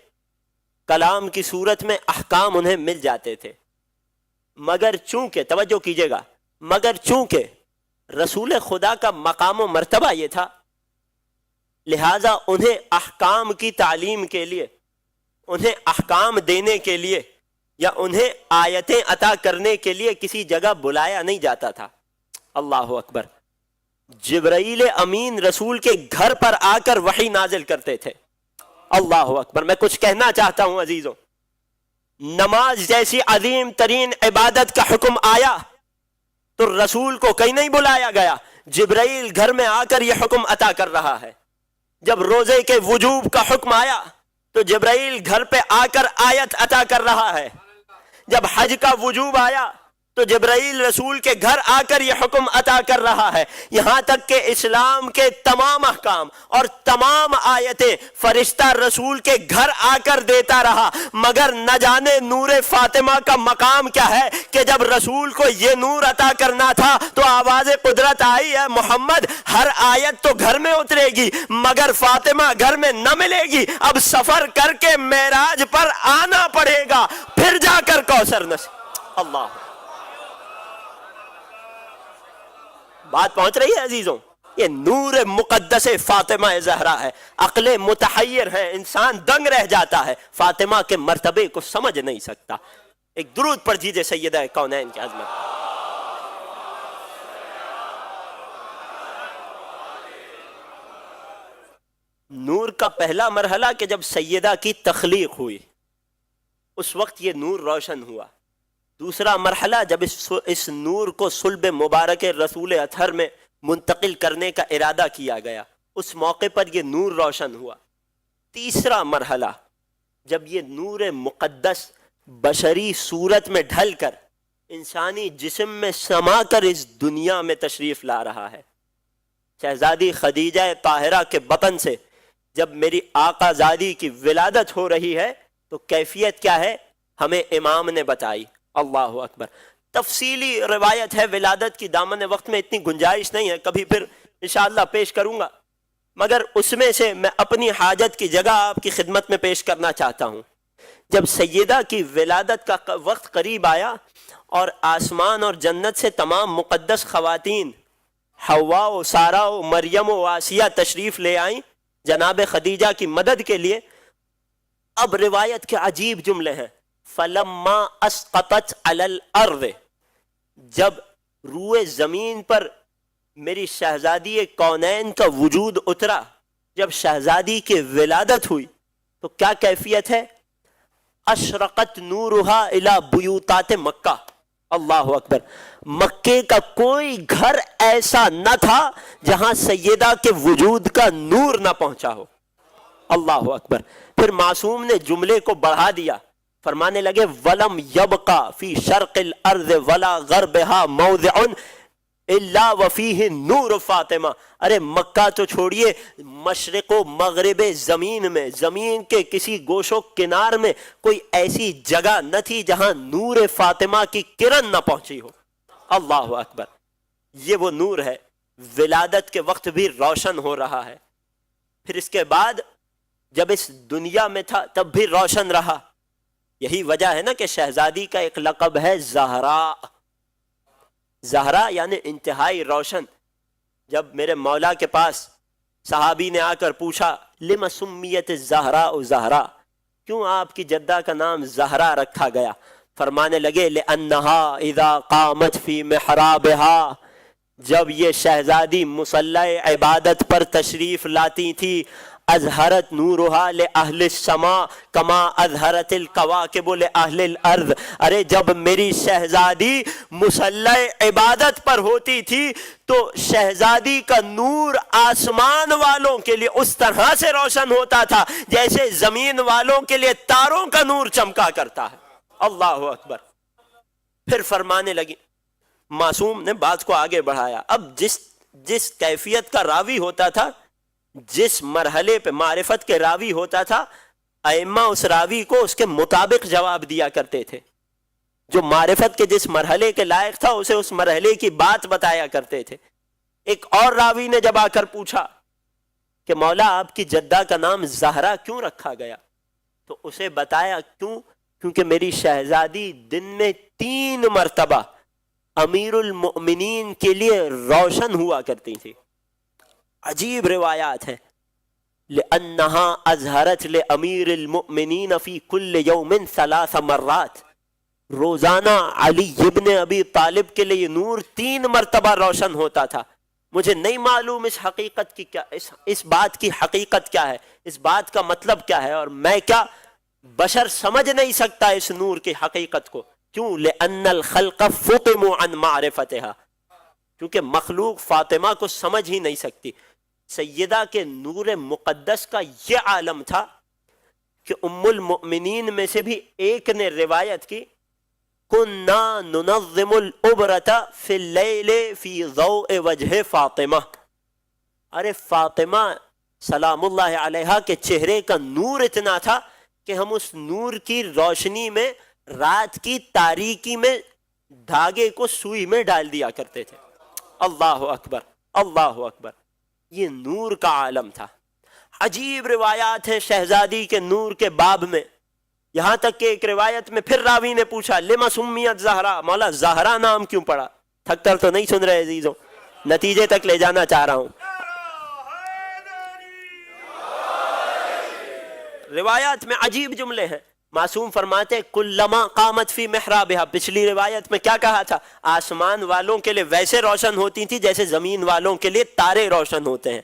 Speaker 1: کلام کی صورت میں احکام انہیں مل جاتے تھے۔ مگر چونکہ، توجہ کیجئے گا، مگر چونکہ رسول خدا کا مقام و مرتبہ یہ تھا، لہٰذا انہیں احکام کی تعلیم کے لیے، انہیں احکام دینے کے لیے یا انہیں آیتیں عطا کرنے کے لیے کسی جگہ بلایا نہیں جاتا تھا۔ اللہ اکبر! جبرائیل امین رسول کے گھر پر آ کر وحی نازل کرتے تھے۔ اللہ اکبر! میں کچھ کہنا چاہتا ہوں عزیزوں، نماز جیسی عظیم ترین عبادت کا حکم آیا تو رسول کو کہیں نہیں بلایا گیا، جبرائیل گھر میں آ کر یہ حکم عطا کر رہا ہے۔ جب روزے کے وجوب کا حکم آیا تو جبرائیل گھر پہ آ کر آیت عطا کر رہا ہے۔ جب حج کا وجوب آیا تو جبرائیل رسول کے گھر آ کر یہ حکم عطا کر رہا ہے، یہاں تک کہ اسلام کے تمام احکام اور تمام آیتیں فرشتہ رسول کے گھر آ کر دیتا رہا۔ مگر نہ جانے نور فاطمہ کا مقام کیا ہے کہ جب رسول کو یہ نور عطا کرنا تھا تو آواز قدرت آئی ہے، محمد ہر آیت تو گھر میں اترے گی مگر فاطمہ گھر میں نہ ملے گی، اب سفر کر کے معراج پر آنا پڑے گا، پھر جا کر کوثر نصیب۔ اللہ! بات پہنچ رہی ہے عزیزوں؟ یہ نور مقدس فاطمہ زہرا ہے، عقل متحیر ہے، انسان دنگ رہ جاتا ہے، فاطمہ کے مرتبے کو سمجھ نہیں سکتا۔ ایک درود پڑھ دیجئے سیدہ کونین کی عظمت۔ نور کا پہلا مرحلہ کہ جب سیدہ کی تخلیق ہوئی اس وقت یہ نور روشن ہوا۔ دوسرا مرحلہ جب اس نور کو صلب مبارک رسول اطہر میں منتقل کرنے کا ارادہ کیا گیا، اس موقع پر یہ نور روشن ہوا۔ تیسرا مرحلہ جب یہ نور مقدس بشری صورت میں ڈھل کر انسانی جسم میں سما کر اس دنیا میں تشریف لا رہا ہے۔ شہزادی خدیجہ طاہرہ کے بطن سے جب میری آقا زادی کی ولادت ہو رہی ہے تو کیفیت کیا ہے ہمیں امام نے بتائی۔ اللہ اکبر! تفصیلی روایت ہے ولادت کی، دامن وقت میں اتنی گنجائش نہیں ہے، کبھی پھر انشاءاللہ پیش کروں گا، مگر اس میں سے میں اپنی حاجت کی جگہ آپ کی خدمت میں پیش کرنا چاہتا ہوں۔ جب سیدہ کی ولادت کا وقت قریب آیا اور آسمان اور جنت سے تمام مقدس خواتین حوا و سارہ و مریم و آسیہ تشریف لے آئیں جناب خدیجہ کی مدد کے لیے، اب روایت کے عجیب جملے ہیں۔ فلما اسقطت علی الارض، جب روئے زمین پر میری شہزادی کونین کا وجود اترا، جب شہزادی کی ولادت ہوئی تو کیا کیفیت ہے؟ اشرقت نورہا الی بیوتات مکہ۔ اللہ اکبر! مکے کا کوئی گھر ایسا نہ تھا جہاں سیدہ کے وجود کا نور نہ پہنچا ہو۔ اللہ اکبر! پھر معصوم نے جملے کو بڑھا دیا، فرمانے لگے وَلَمْ يَبْقَ فِي شَرْقِ الْأَرْضِ وَلَا غَرْبِهَا مَوْضِعٌ إِلَّا وَفِيهِ نُورُ فاطمہ۔ ارے مکہ تو چھوڑیے، مشرق و مغرب زمین میں، زمین کے کسی گوش و کنار میں کوئی ایسی جگہ نہ تھی جہاں نور فاطمہ کی کرن نہ پہنچی ہو۔ اللہ اکبر! یہ وہ نور ہے، ولادت کے وقت بھی روشن ہو رہا ہے، پھر اس کے بعد جب اس دنیا میں تھا تب بھی روشن رہا۔ یہی وجہ ہے نا کہ شہزادی کا ایک لقب ہے زہرا۔ زہرا یعنی انتہائی روشن. جب میرے مولا کے پاس صحابی نے آ کر پوچھا لم سمیت الزہراء زہرا، کیوں آپ کی جدہ کا نام زہرا رکھا گیا؟ فرمانے لگے لأنہا اذا قامت فی محرابہا، جب یہ شہزادی مصلی عبادت پر تشریف لاتی تھی، اظہرت نورہا لأہل السماء کما اظہرت الکواکب لأہل الارض. ارے جب میری شہزادی مصلی عبادت پر ہوتی تھی تو شہزادی کا نور آسمان والوں کے لیے اس طرح سے روشن ہوتا تھا جیسے زمین والوں کے لیے تاروں کا نور چمکا کرتا ہے. اللہ اکبر. پھر فرمانے لگی، معصوم نے بات کو آگے بڑھایا. اب جس کیفیت کا راوی ہوتا تھا، جس مرحلے پہ معرفت کے راوی ہوتا تھا، ائمہ اس راوی کو اس کے مطابق جواب دیا کرتے تھے. جو معرفت کے جس مرحلے کے لائق تھا اسے اس مرحلے کی بات بتایا کرتے تھے. ایک اور راوی نے جب آ کر پوچھا کہ مولا آپ کی جدہ کا نام زہرا کیوں رکھا گیا، تو اسے بتایا کیونکہ میری شہزادی دن میں 3 مرتبہ امیر المؤمنین کے لیے روشن ہوا کرتی تھی. عجیب روایات ہیں. لأنها اظہرت لامیر المؤمنین فی کل یوم 3 مرات، روزانہ علی ابن ابی طالب کے لیے نور 3 مرتبہ روشن ہوتا تھا. مجھے نہیں معلوم اس حقیقت کی کیا، اس بات کی حقیقت کیا ہے، اس بات کا مطلب کیا ہے، اور میں کیا بشر سمجھ نہیں سکتا اس نور کی حقیقت کو. کیوں؟ لأن الخلق فطموا عن معرفتها، کیونکہ مخلوق فاطمہ کو سمجھ ہی نہیں سکتی. سیدہ کے نور مقدس کا یہ عالم تھا کہ ام المؤمنین میں سے بھی ایک نے روایت کی، کننا ننظم العبرۃ فی اللیل فی ضوء وجہ فاطمہ. ارے فاطمہ سلام اللہ علیہا کے چہرے کا نور اتنا تھا کہ ہم اس نور کی روشنی میں رات کی تاریکی میں دھاگے کو سوئی میں ڈال دیا کرتے تھے. اللہ اکبر، اللہ اکبر. یہ نور کا عالم تھا. عجیب روایات ہیں شہزادی کے نور کے باب میں. یہاں تک کہ ایک روایت میں پھر راوی نے پوچھا لما سمیت زہرا، مولا زہرا نام کیوں پڑا؟ تھک کر تو نہیں سن رہے عزیزوں، نتیجے تک لے جانا چاہ رہا ہوں. روایات میں عجیب جملے ہیں. معصوم فرماتے کلما قامت فی محرابہا، پچھلی روایت میں کیا کہا تھا؟ آسمان والوں کے لیے ویسے روشن ہوتی تھی جیسے زمین والوں کے لیے تارے روشن ہوتے ہیں.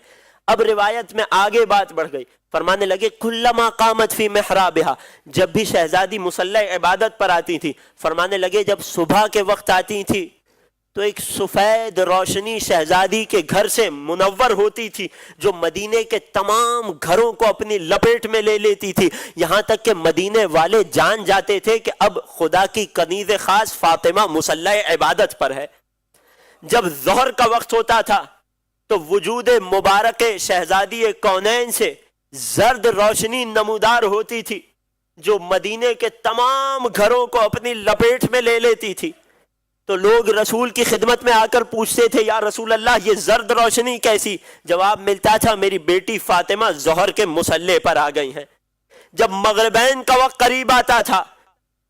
Speaker 1: اب روایت میں آگے بات بڑھ گئی، فرمانے لگے کلما قامت فی محرابہا، جب بھی شہزادی مصلی عبادت پر آتی تھی، فرمانے لگے جب صبح کے وقت آتی تھی تو ایک سفید روشنی شہزادی کے گھر سے منور ہوتی تھی جو مدینے کے تمام گھروں کو اپنی لپیٹ میں لے لیتی تھی. یہاں تک کہ مدینے والے جان جاتے تھے کہ اب خدا کی کنیز خاص فاطمہ مصلی عبادت پر ہے. جب ظہر کا وقت ہوتا تھا تو وجود مبارک شہزادی کونین سے زرد روشنی نمودار ہوتی تھی جو مدینے کے تمام گھروں کو اپنی لپیٹ میں لے لیتی تھی. تو لوگ رسول کی خدمت میں آ کر پوچھتے تھے یا رسول اللہ یہ زرد روشنی کیسی؟ جواب ملتا تھا میری بیٹی فاطمہ ظہر کے مصلی پر آ گئی ہیں. جب مغربین کا وقت قریب آتا تھا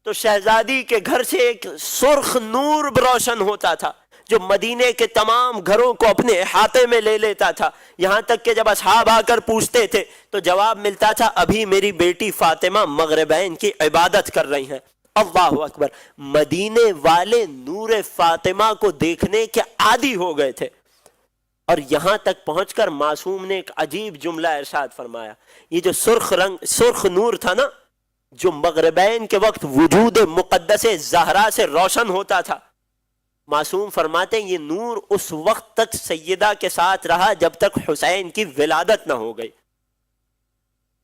Speaker 1: تو شہزادی کے گھر سے ایک سرخ نور روشن ہوتا تھا جو مدینے کے تمام گھروں کو اپنے احاطے میں لے لیتا تھا. یہاں تک کہ جب اصحاب آ کر پوچھتے تھے تو جواب ملتا تھا ابھی میری بیٹی فاطمہ مغربین کی عبادت کر رہی ہیں. اللہ اکبر. مدینے والے نور فاطمہ کو دیکھنے کے عادی ہو گئے تھے. اور یہاں تک پہنچ کر معصوم نے ایک عجیب جملہ ارشاد فرمایا. یہ جو سرخ نور تھا نا، جو مغربین کے وقت وجود مقدس زہرا سے روشن ہوتا تھا، معصوم فرماتے ہیں یہ نور اس وقت تک سیدہ کے ساتھ رہا جب تک حسین کی ولادت نہ ہو گئی.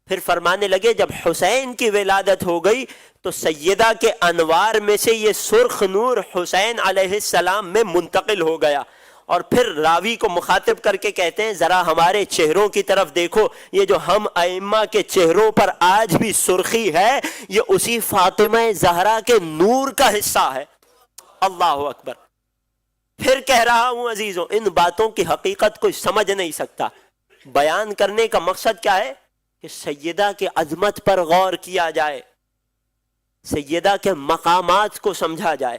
Speaker 1: پھر فرمانے لگے جب حسین کی ولادت ہو گئی تو سیدہ کے انوار میں سے یہ سرخ نور حسین علیہ السلام میں منتقل ہو گیا. اور پھر راوی کو مخاطب کر کے کہتے ہیں ذرا ہمارے چہروں کی طرف دیکھو، یہ جو ہم ائمہ کے چہروں پر آج بھی سرخی ہے یہ اسی فاطمہ زہرا کے نور کا حصہ ہے. اللہ اکبر. پھر کہہ رہا ہوں عزیزوں، ان باتوں کی حقیقت کوئی سمجھ نہیں سکتا. بیان کرنے کا مقصد کیا ہے کہ سیدہ کے عظمت پر غور کیا جائے، سیدہ کے مقامات کو سمجھا جائے.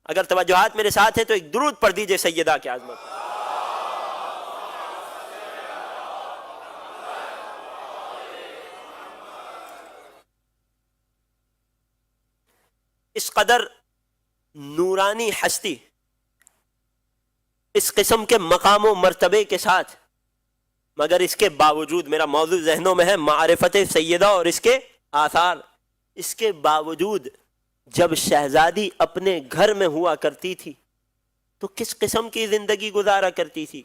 Speaker 1: اگر توجہات میرے ساتھ ہیں تو ایک درود پڑھ دیجئے سیدہ کی عظمت. اس قدر نورانی ہستی، اس قسم کے مقام و مرتبے کے ساتھ، مگر اس کے باوجود، میرا موضوع ذہنوں میں ہے معرفت سیدہ اور اس کے آثار، اس کے باوجود جب شہزادی اپنے گھر میں ہوا کرتی تھی تو کس قسم کی زندگی گزارا کرتی تھی،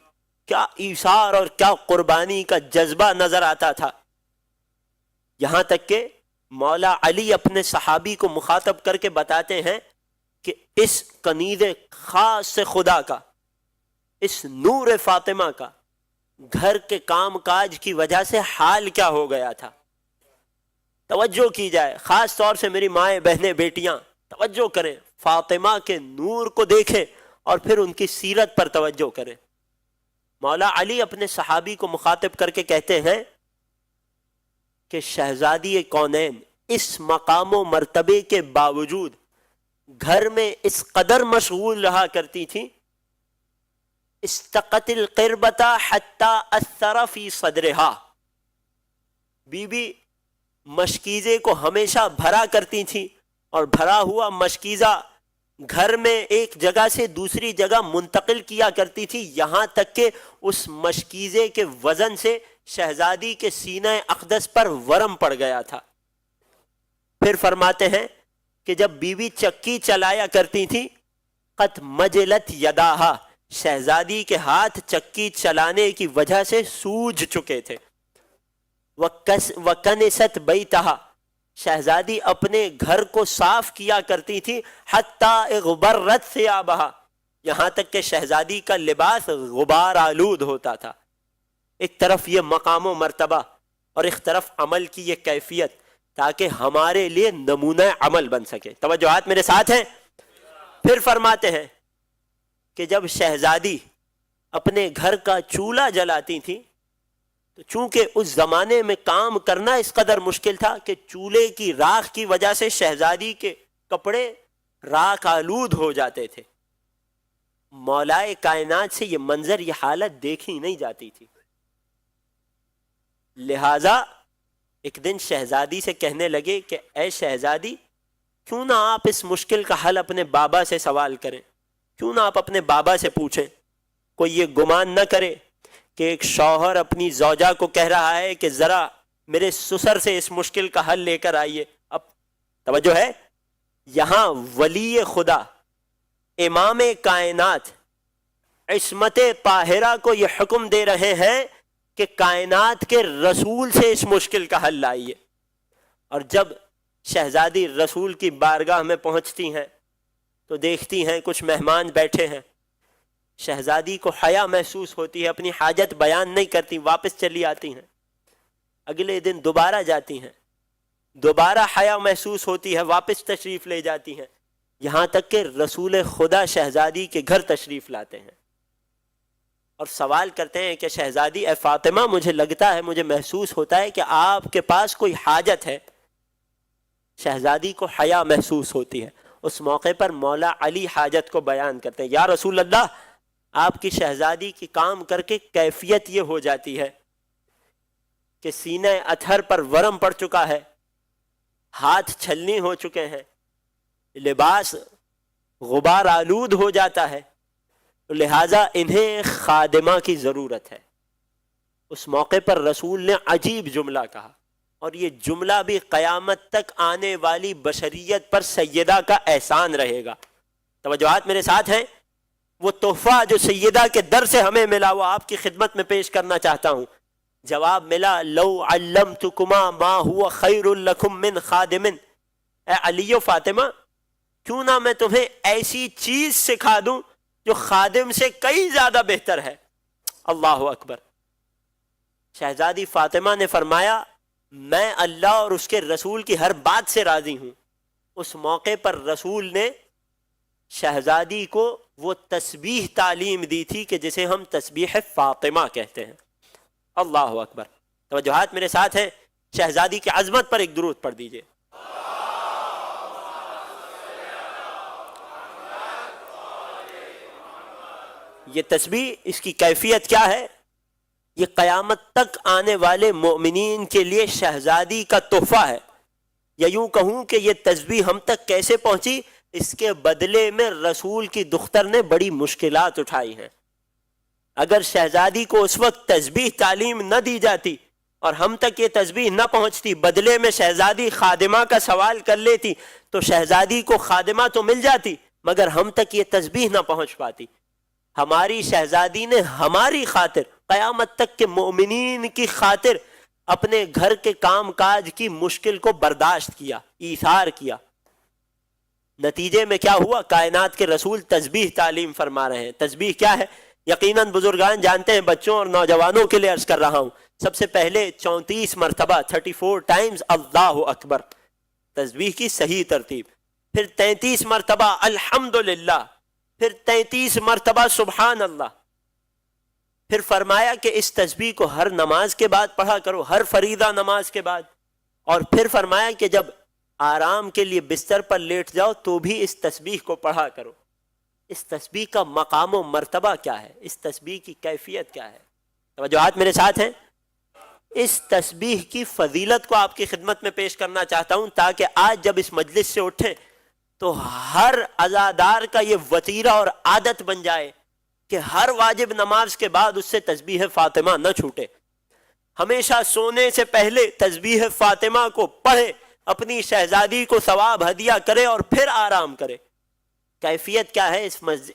Speaker 1: کیا ایثار اور کیا قربانی کا جذبہ نظر آتا تھا. یہاں تک کہ مولا علی اپنے صحابی کو مخاطب کر کے بتاتے ہیں کہ اس کنیز خاص سے خدا کا، اس نور فاطمہ کا گھر کے کام کاج کی وجہ سے حال کیا ہو گیا تھا. توجہ کی جائے، خاص طور سے میری مائیں بہنیں بیٹیاں توجہ کریں، فاطمہ کے نور کو دیکھیں اور پھر ان کی سیرت پر توجہ کریں. مولا علی اپنے صحابی کو مخاطب کر کے کہتے ہیں کہ شہزادی کونین اس مقام و مرتبے کے باوجود گھر میں اس قدر مشغول رہا کرتی تھی، استقت القربۃ حتی اثر فی صدرہا، بی بی مشکیزے کو ہمیشہ بھرا کرتی تھی، اور بھرا ہوا مشکیزہ گھر میں ایک جگہ سے دوسری جگہ منتقل کیا کرتی تھی، یہاں تک کہ اس مشکیزے کے وزن سے شہزادی کے سینہ اقدس پر ورم پڑ گیا تھا. پھر فرماتے ہیں کہ جب بیوی چکی چلایا کرتی تھی، قد مجلت یداہا، شہزادی کے ہاتھ چکی چلانے کی وجہ سے سوج چکے تھے. وکنست بیتہا، شہزادی اپنے گھر کو صاف کیا کرتی تھی، حتی اغبرت ثیابہا، یہاں تک کہ شہزادی کا لباس غبار آلود ہوتا تھا. ایک طرف یہ مقام و مرتبہ اور ایک طرف عمل کی یہ کیفیت، تاکہ ہمارے لیے نمونہ عمل بن سکے. توجہات میرے ساتھ ہیں. پھر فرماتے ہیں کہ جب شہزادی اپنے گھر کا چولہا جلاتی تھی تو چونکہ اس زمانے میں کام کرنا اس قدر مشکل تھا کہ چولہے کی راکھ کی وجہ سے شہزادی کے کپڑے راکھ آلود ہو جاتے تھے. مولائے کائنات سے یہ منظر، یہ حالت دیکھی نہیں جاتی تھی. لہذا ایک دن شہزادی سے کہنے لگے کہ اے شہزادی، کیوں نہ آپ اس مشکل کا حل اپنے بابا سے سوال کریں، کیوں نہ آپ اپنے بابا سے پوچھیں. کوئی یہ گمان نہ کرے کہ ایک شوہر اپنی زوجہ کو کہہ رہا ہے کہ ذرا میرے سسر سے اس مشکل کا حل لے کر آئیے. اب توجہ ہے، یہاں ولی خدا امام کائنات عصمت طاہرہ کو یہ حکم دے رہے ہیں کہ کائنات کے رسول سے اس مشکل کا حل لائیے. اور جب شہزادی رسول کی بارگاہ میں پہنچتی ہیں تو دیکھتی ہیں کچھ مہمان بیٹھے ہیں. شہزادی کو حیا محسوس ہوتی ہے، اپنی حاجت بیان نہیں کرتی، واپس چلی آتی ہیں. اگلے دن دوبارہ جاتی ہیں، دوبارہ حیا محسوس ہوتی ہے، واپس تشریف لے جاتی ہیں، یہاں تک کہ رسول خدا شہزادی کے گھر تشریف لاتے ہیں اور سوال کرتے ہیں کہ شہزادی اے فاطمہ، مجھے لگتا ہے، مجھے محسوس ہوتا ہے کہ آپ کے پاس کوئی حاجت ہے. شہزادی کو حیا محسوس ہوتی ہے. اس موقع پر مولا علی حاجت کو بیان کرتے ہیں. یا رسول اللہ، آپ کی شہزادی کی کام کر کے کیفیت یہ ہو جاتی ہے کہ سینہ اطہر پر ورم پڑ چکا ہے، ہاتھ چھلنی ہو چکے ہیں، لباس غبار آلود ہو جاتا ہے، لہٰذا انہیں خادمہ کی ضرورت ہے. اس موقع پر رسول نے عجیب جملہ کہا، اور یہ جملہ بھی قیامت تک آنے والی بشریت پر سیدہ کا احسان رہے گا. توجہات میرے ساتھ ہیں. وہ تحفہ جو سیدہ کے در سے ہمیں ملا وہ آپ کی خدمت میں پیش کرنا چاہتا ہوں. جواب ملا، لو علمتکما ما هو خیر لکم من خادم. اے علی و فاطمہ، کیوں نہ میں تمہیں ایسی چیز سکھا دوں جو خادم سے کئی زیادہ بہتر ہے. اللہ اکبر. شہزادی فاطمہ نے فرمایا، میں اللہ اور اس کے رسول کی ہر بات سے راضی ہوں. اس موقع پر رسول نے شہزادی کو وہ تسبیح تعلیم دی تھی کہ جسے ہم تسبیح فاطمہ کہتے ہیں. اللہ اکبر. توجہات میرے ساتھ ہیں. شہزادی کی عظمت پر ایک درود پڑھ دیجئے. یہ تسبیح اس کی کیفیت کیا ہے؟ یہ قیامت تک آنے والے مومنین کے لیے شہزادی کا تحفہ ہے، یا یوں کہوں کہ یہ تسبیح ہم تک کیسے پہنچی، اس کے بدلے میں رسول کی دختر نے بڑی مشکلات اٹھائی ہیں۔ اگر شہزادی کو اس وقت تسبیح تعلیم نہ دی جاتی اور ہم تک یہ تسبیح نہ پہنچتی، بدلے میں شہزادی خادمہ کا سوال کر لیتی تو شہزادی کو خادمہ تو مل جاتی مگر ہم تک یہ تسبیح نہ پہنچ پاتی۔ ہماری شہزادی نے ہماری خاطر، قیامت تک کے مومنین کی خاطر اپنے گھر کے کام کاج کی مشکل کو برداشت کیا، ایثار کیا۔ نتیجے میں کیا ہوا؟ کائنات کے رسول تسبیح تعلیم فرما رہے ہیں۔ تسبیح کیا ہے؟ یقیناً بزرگان جانتے ہیں، بچوں اور نوجوانوں کے لیے عرض کر رہا ہوں۔ سب سے پہلے 34 مرتبہ 34 ٹائمز اللہ اکبر، تسبیح کی صحیح ترتیب، پھر 33 مرتبہ الحمدللہ، پھر 33 مرتبہ سبحان اللہ، پھر فرمایا کہ اس تسبیح کو ہر نماز کے بعد پڑھا کرو، ہر فریضہ نماز کے بعد، اور پھر فرمایا کہ جب آرام کے لیے بستر پر لیٹ جاؤ تو بھی اس تسبیح کو پڑھا کرو۔ اس تسبیح کا مقام و مرتبہ کیا ہے؟ اس تسبیح کی کیفیت کیا ہے؟ توجہات میرے ساتھ ہیں؟ اس تسبیح کی فضیلت کو آپ کی خدمت میں پیش کرنا چاہتا ہوں تاکہ آج جب اس مجلس سے اٹھیں تو ہر عزادار کا یہ وتیرہ اور عادت بن جائے کہ ہر واجب نماز کے بعد اس سے تسبیح فاطمہ نہ چھوٹے، ہمیشہ سونے سے پہلے تسبیح فاطمہ کو پڑھے، اپنی شہزادی کو ثواب ہدیہ کرے اور پھر آرام کرے۔ کیفیت کیا ہے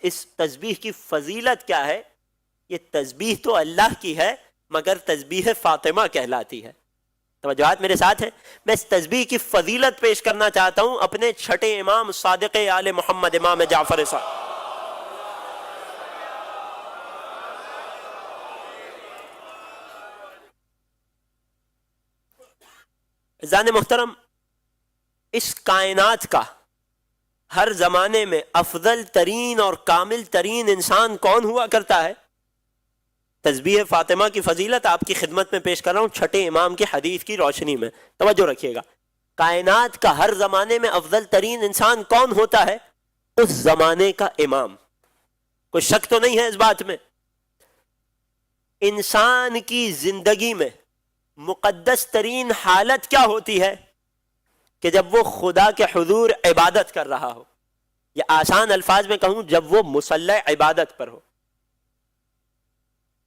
Speaker 1: اس تسبیح کی فضیلت کیا ہے؟ یہ تسبیح تو اللہ کی ہے مگر تسبیح فاطمہ کہلاتی ہے۔ توجہات میرے ساتھ ہیں؟ میں اس تسبیح کی فضیلت پیش کرنا چاہتا ہوں اپنے چھٹے امام صادق آل محمد امام جعفر صاحب۔ عزیزان محترم، اس کائنات کا ہر زمانے میں افضل ترین اور کامل ترین انسان کون ہوا کرتا ہے؟ تسبیح فاطمہ کی فضیلت آپ کی خدمت میں پیش کر رہا ہوں چھٹے امام کی حدیث کی روشنی میں، توجہ رکھیے گا۔ کائنات کا ہر زمانے میں افضل ترین انسان کون ہوتا ہے؟ اس زمانے کا امام۔ کوئی شک تو نہیں ہے اس بات میں؟ انسان کی زندگی میں مقدس ترین حالت کیا ہوتی ہے؟ کہ جب وہ خدا کے حضور عبادت کر رہا ہو، یا آسان الفاظ میں کہوں جب وہ مصلی عبادت پر ہو۔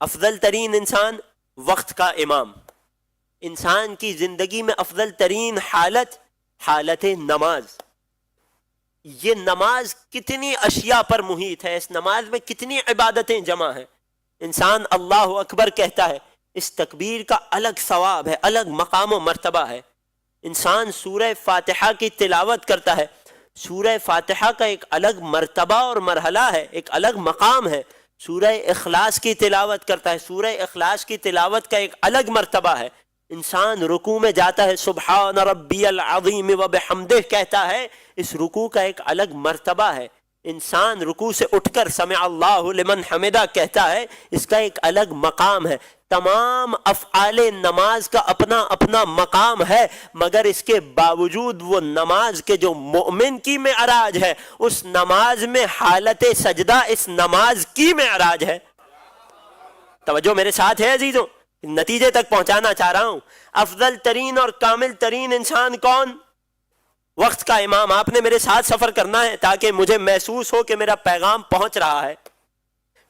Speaker 1: افضل ترین انسان وقت کا امام۔ انسان کی زندگی میں افضل ترین حالت نماز۔ یہ نماز کتنی اشیاء پر محیط ہے، اس نماز میں کتنی عبادتیں جمع ہیں۔ انسان اللہ اکبر کہتا ہے، اس تکبیر کا الگ ثواب ہے، الگ مقام و مرتبہ ہے۔ انسان سورہ فاتحہ کی تلاوت کرتا ہے، سورہ فاتحہ کا ایک الگ مرتبہ اور مرحلہ ہے، ایک الگ مقام ہے۔ سورہ اخلاص کی تلاوت کرتا ہے، سورہ اخلاص کی تلاوت کا ایک الگ مرتبہ ہے۔ انسان رکوع میں جاتا ہے، سبحان ربی العظیم وبحمدہ کہتا ہے، اس رکوع کا ایک الگ مرتبہ ہے۔ انسان رکوع سے اٹھ کر سمع اللہ لمن حمدہ کہتا ہے، اس کا ایک الگ مقام ہے۔ تمام افعال نماز کا اپنا اپنا مقام ہے، مگر اس کے باوجود وہ نماز کے جو مومن کی معراج ہے، اس نماز میں حالت سجدہ اس نماز کی معراج ہے۔ توجہ میرے ساتھ ہے عزیزوں؟ نتیجے تک پہنچانا چاہ رہا ہوں۔ افضل ترین اور کامل ترین انسان کون؟ وقت کا امام۔ آپ نے میرے ساتھ سفر کرنا ہے تاکہ مجھے محسوس ہو کہ میرا پیغام پہنچ رہا ہے۔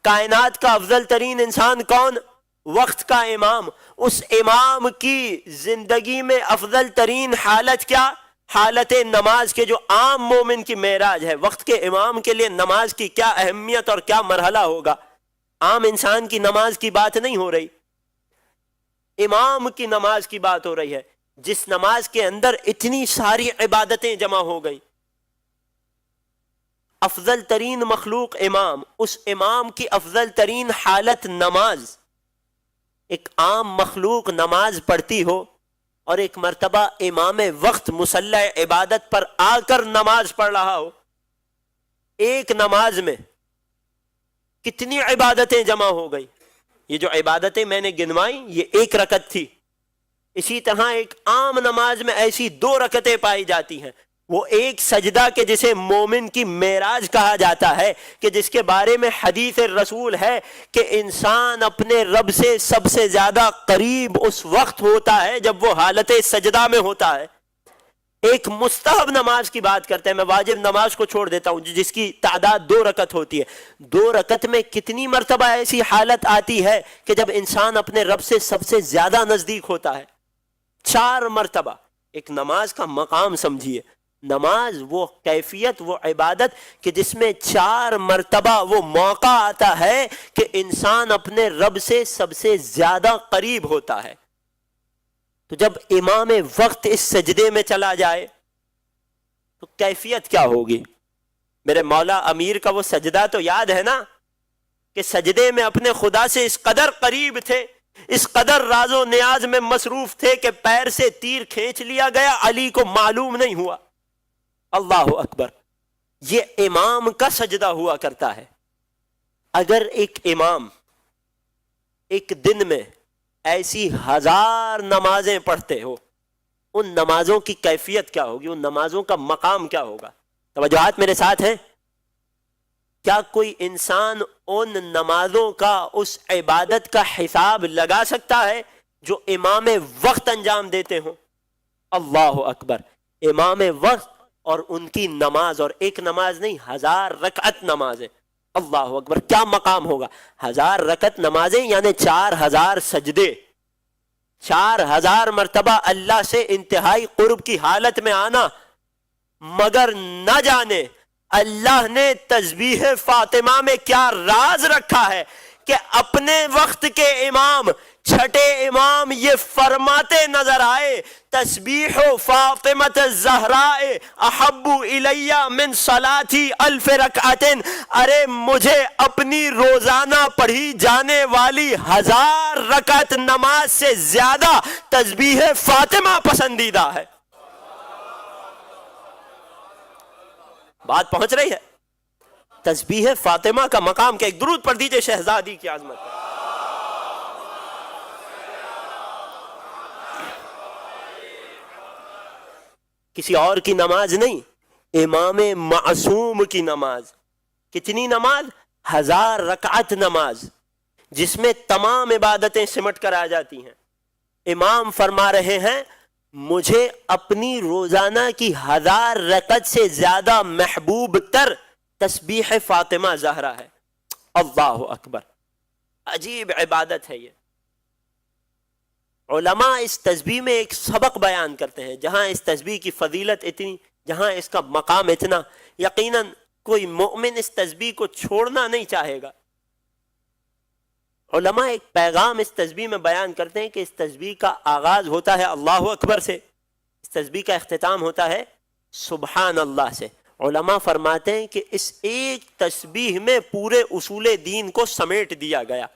Speaker 1: کائنات کا افضل ترین انسان کون؟ وقت کا امام۔ اس امام کی زندگی میں افضل ترین حالت کیا؟ حالت نماز کے جو عام مومن کی معراج ہے۔ وقت کے امام کے لیے نماز کی کیا اہمیت اور کیا مرحلہ ہوگا؟ عام انسان کی نماز کی بات نہیں ہو رہی، امام کی نماز کی بات ہو رہی ہے، جس نماز کے اندر اتنی ساری عبادتیں جمع ہو گئیں۔ افضل ترین مخلوق امام، اس امام کی افضل ترین حالت نماز۔ ایک عام مخلوق نماز پڑھتی ہو اور ایک مرتبہ امام وقت مصلی عبادت پر آ کر نماز پڑھ رہا ہو، ایک نماز میں کتنی عبادتیں جمع ہو گئی۔ یہ جو عبادتیں میں نے گنوائیں یہ ایک رکعت تھی، اسی طرح ایک عام نماز میں ایسی 2 رکعتیں پائی جاتی ہیں۔ وہ ایک سجدہ کہ جسے مومن کی معراج کہا جاتا ہے، کہ جس کے بارے میں حدیث رسول ہے کہ انسان اپنے رب سے سب سے زیادہ قریب اس وقت ہوتا ہے جب وہ حالت سجدہ میں ہوتا ہے۔ ایک مستحب نماز کی بات کرتے ہیں، میں واجب نماز کو چھوڑ دیتا ہوں جس کی تعداد 2 رکعت ہوتی ہے۔ 2 رکعت میں کتنی مرتبہ ایسی حالت آتی ہے کہ جب انسان اپنے رب سے سب سے زیادہ نزدیک ہوتا ہے؟ 4 مرتبہ۔ ایک نماز کا مقام سمجھیے، نماز وہ کیفیت، وہ عبادت کہ جس میں 4 مرتبہ وہ موقع آتا ہے کہ انسان اپنے رب سے سب سے زیادہ قریب ہوتا ہے۔ تو جب امام وقت اس سجدے میں چلا جائے تو کیفیت کیا ہوگی؟ میرے مولا امیر کا وہ سجدہ تو یاد ہے نا، کہ سجدے میں اپنے خدا سے اس قدر قریب تھے، اس قدر راز و نیاز میں مصروف تھے کہ پیر سے تیر کھینچ لیا گیا، علی کو معلوم نہیں ہوا۔ اللہ اکبر، یہ امام کا سجدہ ہوا کرتا ہے۔ اگر ایک امام ایک دن میں ایسی 1000 نمازیں پڑھتے ہو، ان نمازوں کی کیفیت کیا ہوگی؟ ان نمازوں کا مقام کیا ہوگا؟ توجہات میرے ساتھ ہیں؟ کیا کوئی انسان ان نمازوں کا، اس عبادت کا حساب لگا سکتا ہے جو امام وقت انجام دیتے ہوں؟ اللہ اکبر، امام وقت اور ان کی نماز، اور ایک نماز نہیں، 1000 رکعت نمازیں۔ اللہ اکبر، کیا مقام ہوگا؟ 1000 رکعت نمازیں یعنی 4000 سجدے، 4000 مرتبہ اللہ سے انتہائی قرب کی حالت میں آنا۔ مگر نہ جانے اللہ نے تسبیح فاطمہ میں کیا راز رکھا ہے کہ اپنے وقت کے امام، چھٹے امام یہ فرماتے نظر آئے، تسبیح فاطمۃ الزہراء احب الی من صلاتی 1000 رکعت، ارے مجھے اپنی روزانہ پڑھی جانے والی 1000 رکعت نماز سے زیادہ تسبیح فاطمہ پسندیدہ ہے۔ بات پہنچ رہی ہے؟ تسبیح فاطمہ کا مقام کیا؟ ایک درود پڑھ دیجئے شہزادی کی عظمت پر۔ کسی اور کی نماز نہیں، امام معصوم کی نماز۔ کتنی نماز؟ 1000 رکعت نماز، جس میں تمام عبادتیں سمٹ کر آ جاتی ہیں۔ امام فرما رہے ہیں مجھے اپنی روزانہ کی 1000 رکعت سے زیادہ محبوب تر تسبیح فاطمہ زہرا ہے۔ اللہ اکبر، عجیب عبادت ہے یہ۔ علماء اس تسبیح میں ایک سبق بیان کرتے ہیں، جہاں اس تسبیح کی فضیلت اتنی، جہاں اس کا مقام اتنا، یقیناً کوئی مومن اس تسبیح کو چھوڑنا نہیں چاہے گا۔ علماء ایک پیغام اس تسبیح میں بیان کرتے ہیں کہ اس تسبیح کا آغاز ہوتا ہے اللہ اکبر سے، اس تسبیح کا اختتام ہوتا ہے سبحان اللہ سے۔ علماء فرماتے ہیں کہ اس ایک تسبیح میں پورے اصول دین کو سمیٹ دیا گیا۔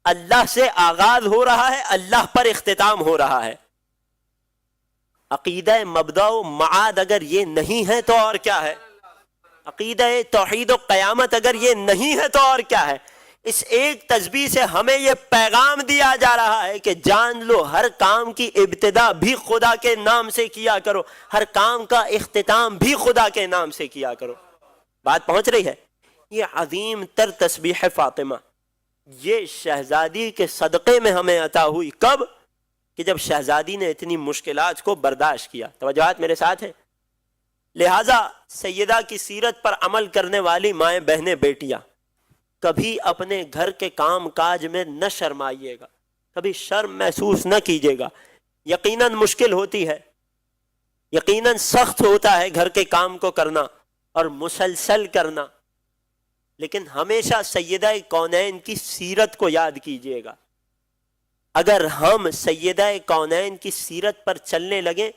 Speaker 1: اللہ سے آغاز ہو رہا ہے، اللہ پر اختتام ہو رہا ہے۔ عقیدہ مبدأ و معاد اگر یہ نہیں ہے تو اور کیا ہے؟ عقیدہ توحید و قیامت اگر یہ نہیں ہے تو اور کیا ہے؟ اس ایک تسبیح سے ہمیں یہ پیغام دیا جا رہا ہے کہ جان لو ہر کام کی ابتدا بھی خدا کے نام سے کیا کرو، ہر کام کا اختتام بھی خدا کے نام سے کیا کرو۔ بات پہنچ رہی ہے؟ یہ عظیم تر تسبیح فاطمہ یہ شہزادی کے صدقے میں ہمیں عطا ہوئی۔ کب؟ کہ جب شہزادی نے اتنی مشکلات کو برداشت کیا۔ توجہات میرے ساتھ ہیں؟ لہٰذا سیدہ کی سیرت پر عمل کرنے والی مائیں، بہنیں، بیٹیاں، کبھی اپنے گھر کے کام کاج میں نہ شرمائیے گا، کبھی شرم محسوس نہ کیجیے گا۔ یقیناً مشکل ہوتی ہے، یقیناً سخت ہوتا ہے گھر کے کام کو کرنا اور مسلسل کرنا، لیکن ہمیشہ سیدہ کونین کی سیرت کو یاد کیجیے گا۔ اگر ہم سیدہ کونین کی سیرت پر چلنے لگیں،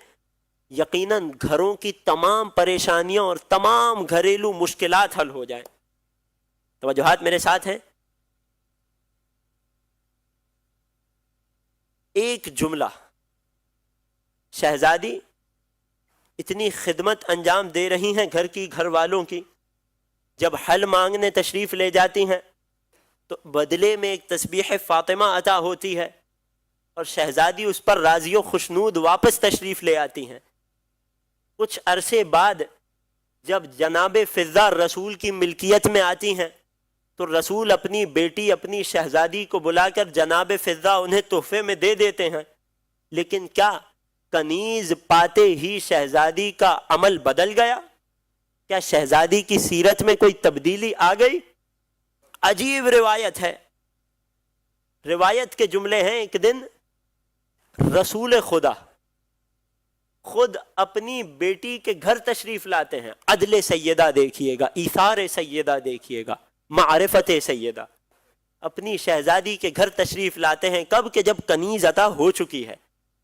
Speaker 1: یقیناً گھروں کی تمام پریشانیاں اور تمام گھریلو مشکلات حل ہو جائیں۔ توجہات میرے ساتھ ہیں؟ ایک جملہ، شہزادی اتنی خدمت انجام دے رہی ہیں گھر کی، گھر والوں کی، جب حل مانگنے تشریف لے جاتی ہیں تو بدلے میں ایک تسبیح فاطمہ عطا ہوتی ہے، اور شہزادی اس پر راضی و خوشنود واپس تشریف لے آتی ہیں۔ کچھ عرصے بعد جب جناب فضہ رسول کی ملکیت میں آتی ہیں تو رسول اپنی بیٹی اپنی شہزادی کو بلا کر جناب فضہ انہیں تحفے میں دے دیتے ہیں، لیکن کیا کنیز پاتے ہی شہزادی کا عمل بدل گیا؟ کیا شہزادی کی سیرت میں کوئی تبدیلی آ گئی؟ عجیب روایت ہے۔ روایت کے جملے ہیں، ایک دن رسول خدا خود اپنی بیٹی کے گھر تشریف لاتے ہیں۔ عدل سیدہ دیکھیے گا، ایثار سیدہ دیکھیے گا، معرفت سیدہ، اپنی شہزادی کے گھر تشریف لاتے ہیں۔ کب کہ جب کنیز عطا ہو چکی ہے،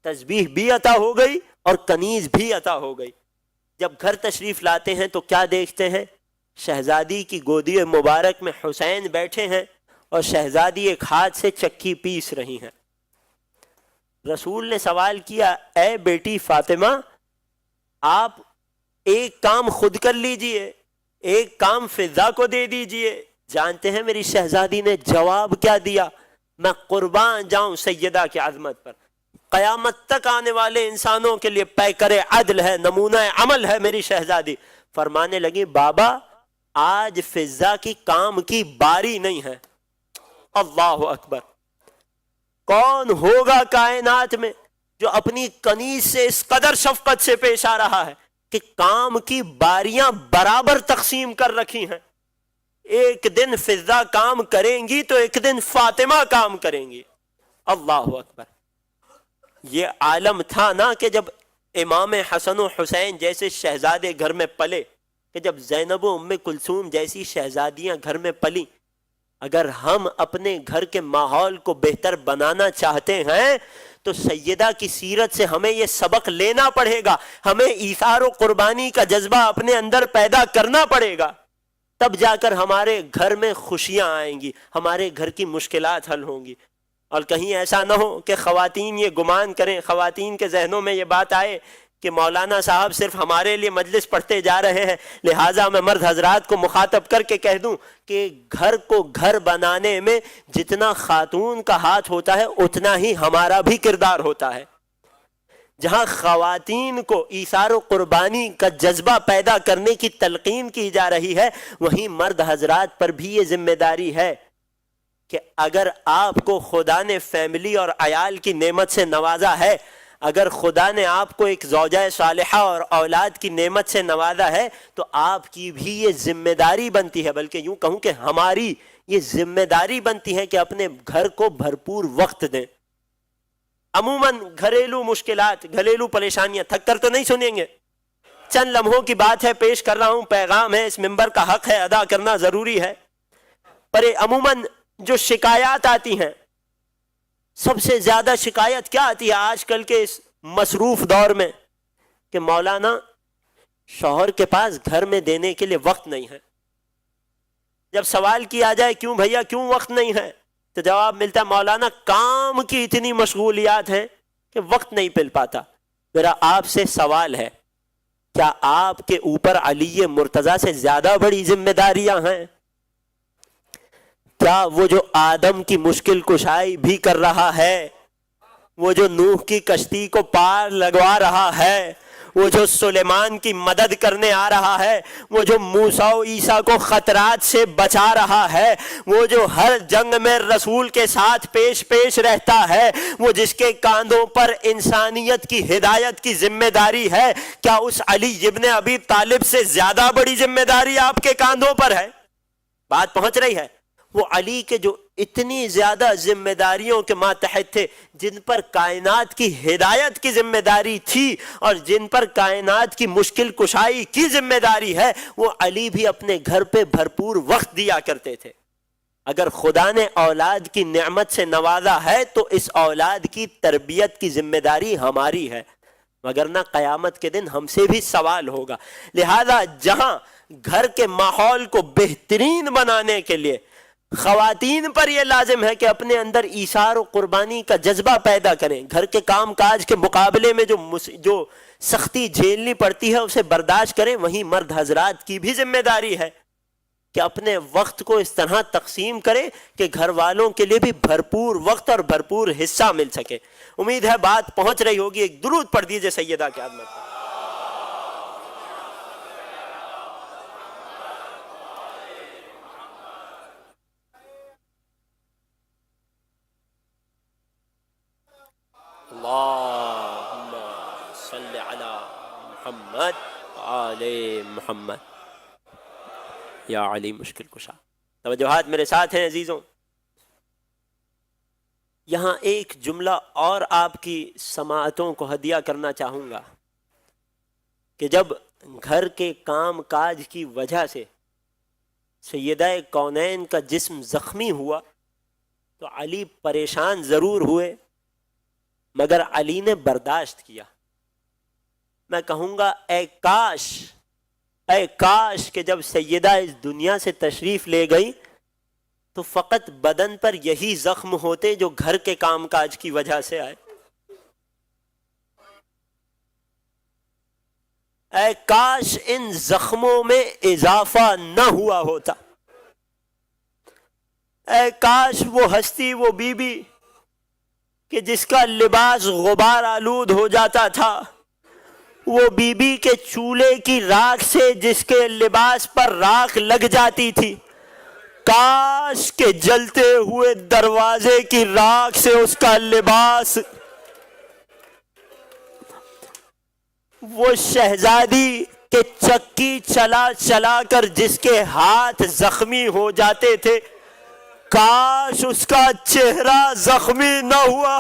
Speaker 1: تسبیح بھی عطا ہو گئی اور کنیز بھی عطا ہو گئی۔ جب گھر تشریف لاتے ہیں تو کیا دیکھتے ہیں؟ شہزادی کی گودی مبارک میں حسین بیٹھے ہیں اور شہزادی ایک ہاتھ سے چکی پیس رہی ہیں۔ رسول نے سوال کیا، اے بیٹی فاطمہ، آپ ایک کام خود کر لیجئے، ایک کام فضہ کو دے دیجئے۔ جانتے ہیں میری شہزادی نے جواب کیا دیا؟ میں قربان جاؤں سیدہ کی عظمت پر، قیامت تک آنے والے انسانوں کے لیے پیکر عدل ہے، نمونہ عمل ہے میری شہزادی۔ فرمانے لگی، بابا آج فضہ کی کام کی باری نہیں ہے۔ اللہ اکبر! کون ہوگا کائنات میں جو اپنی کنیز سے اس قدر شفقت سے پیش آ رہا ہے کہ کام کی باریاں برابر تقسیم کر رکھی ہیں؟ ایک دن فضہ کام کریں گی تو ایک دن فاطمہ کام کریں گی۔ اللہ اکبر! یہ عالم تھا نا کہ جب امام حسن و حسین جیسے شہزادے گھر میں پلے، کہ جب زینب و ام کلثوم جیسی شہزادیاں گھر میں پلی، اگر ہم اپنے گھر کے ماحول کو بہتر بنانا چاہتے ہیں تو سیدہ کی سیرت سے ہمیں یہ سبق لینا پڑے گا، ہمیں ایثار و قربانی کا جذبہ اپنے اندر پیدا کرنا پڑے گا، تب جا کر ہمارے گھر میں خوشیاں آئیں گی، ہمارے گھر کی مشکلات حل ہوں گی۔ اور کہیں ایسا نہ ہو کہ خواتین یہ گمان کریں، خواتین کے ذہنوں میں یہ بات آئے کہ مولانا صاحب صرف ہمارے لیے مجلس پڑھتے جا رہے ہیں، لہٰذا میں مرد حضرات کو مخاطب کر کے کہہ دوں کہ گھر کو گھر بنانے میں جتنا خاتون کا ہاتھ ہوتا ہے اتنا ہی ہمارا بھی کردار ہوتا ہے۔ جہاں خواتین کو ایثار و قربانی کا جذبہ پیدا کرنے کی تلقین کی جا رہی ہے، وہیں مرد حضرات پر بھی یہ ذمہ داری ہے کہ اگر آپ کو خدا نے فیملی اور عیال کی نعمت سے نوازا ہے، اگر خدا نے آپ کو ایک زوجہ صالحہ اور اولاد کی نعمت سے نوازا ہے تو آپ کی بھی یہ ذمہ داری بنتی ہے، بلکہ یوں کہوں کہ ہماری یہ ذمہ داری بنتی ہے کہ اپنے گھر کو بھرپور وقت دیں۔ عموماً گھریلو مشکلات، گھریلو پریشانیاں تھک کر تو نہیں سنیں گے، چند لمحوں کی بات ہے، پیش کر رہا ہوں، پیغام ہے، اس منبر کا حق ہے، ادا کرنا ضروری ہے۔ پر عموماً جو شکایات آتی ہیں، سب سے زیادہ شکایت کیا آتی ہے آج کل کے اس مصروف دور میں؟ کہ مولانا شوہر کے پاس گھر میں دینے کے لیے وقت نہیں ہے۔ جب سوال کیا جائے کیوں بھیا کیوں وقت نہیں ہے، تو جواب ملتا ہے مولانا کام کی اتنی مشغولیات ہیں کہ وقت نہیں مل پاتا۔ میرا آپ سے سوال ہے، کیا آپ کے اوپر علی مرتضیٰ سے زیادہ بڑی ذمہ داریاں ہیں؟ کیا وہ جو آدم کی مشکل کشائی بھی کر رہا ہے، وہ جو نوح کی کشتی کو پار لگوا رہا ہے، وہ جو سلیمان کی مدد کرنے آ رہا ہے، وہ جو موسیٰ و عیسیٰ کو خطرات سے بچا رہا ہے، وہ جو ہر جنگ میں رسول کے ساتھ پیش رہتا ہے، وہ جس کے کاندھوں پر انسانیت کی ہدایت کی ذمہ داری ہے، کیا اس علی ابن ابی طالب سے زیادہ بڑی ذمہ داری آپ کے کاندھوں پر ہے؟ بات پہنچ رہی ہے؟ وہ علی کے جو اتنی زیادہ ذمہ داریوں کے ماتحت تھے، جن پر کائنات کی ہدایت کی ذمہ داری تھی اور جن پر کائنات کی مشکل کشائی کی ذمہ داری ہے، وہ علی بھی اپنے گھر پہ بھرپور وقت دیا کرتے تھے۔ اگر خدا نے اولاد کی نعمت سے نوازا ہے تو اس اولاد کی تربیت کی ذمہ داری ہماری ہے، وگرنہ قیامت کے دن ہم سے بھی سوال ہوگا۔ لہذا جہاں گھر کے ماحول کو بہترین بنانے کے لیے خواتین پر یہ لازم ہے کہ اپنے اندر ایثار و قربانی کا جذبہ پیدا کریں، گھر کے کام کاج کے مقابلے میں جو سختی جھیلنی پڑتی ہے اسے برداشت کریں، وہیں مرد حضرات کی بھی ذمہ داری ہے کہ اپنے وقت کو اس طرح تقسیم کریں کہ گھر والوں کے لیے بھی بھرپور وقت اور بھرپور حصہ مل سکے۔ امید ہے بات پہنچ رہی ہوگی، ایک درود پڑھ دیجئے سیدہ کی عظمت پر۔ اللہم صلی علی محمد آل محمد۔ یا علی مشکل کشا۔ توجہات میرے ساتھ ہیں عزیزوں؟ یہاں ایک جملہ اور آپ کی سماعتوں کو ہدیہ کرنا چاہوں گا کہ جب گھر کے کام کاج کی وجہ سے سیدہ کونین کا جسم زخمی ہوا تو علی پریشان ضرور ہوئے، مگر علی نے برداشت کیا۔ میں کہوں گا اے کاش کہ جب سیدہ اس دنیا سے تشریف لے گئی تو فقط بدن پر یہی زخم ہوتے جو گھر کے کام کاج کی وجہ سے آئے۔ اے کاش ان زخموں میں اضافہ نہ ہوا ہوتا۔ اے کاش وہ ہستی، وہ بی بی کہ جس کا لباس غبار آلود ہو جاتا تھا، وہ بی بی کے چولہے کی راکھ سے جس کے لباس پر راکھ لگ جاتی تھی، کاش کہ جلتے ہوئے دروازے کی راکھ سے اس کا لباس، وہ شہزادی کے چکی چلا چلا کر جس کے ہاتھ زخمی ہو جاتے تھے، کاش اس کا چہرہ زخمی نہ ہوا۔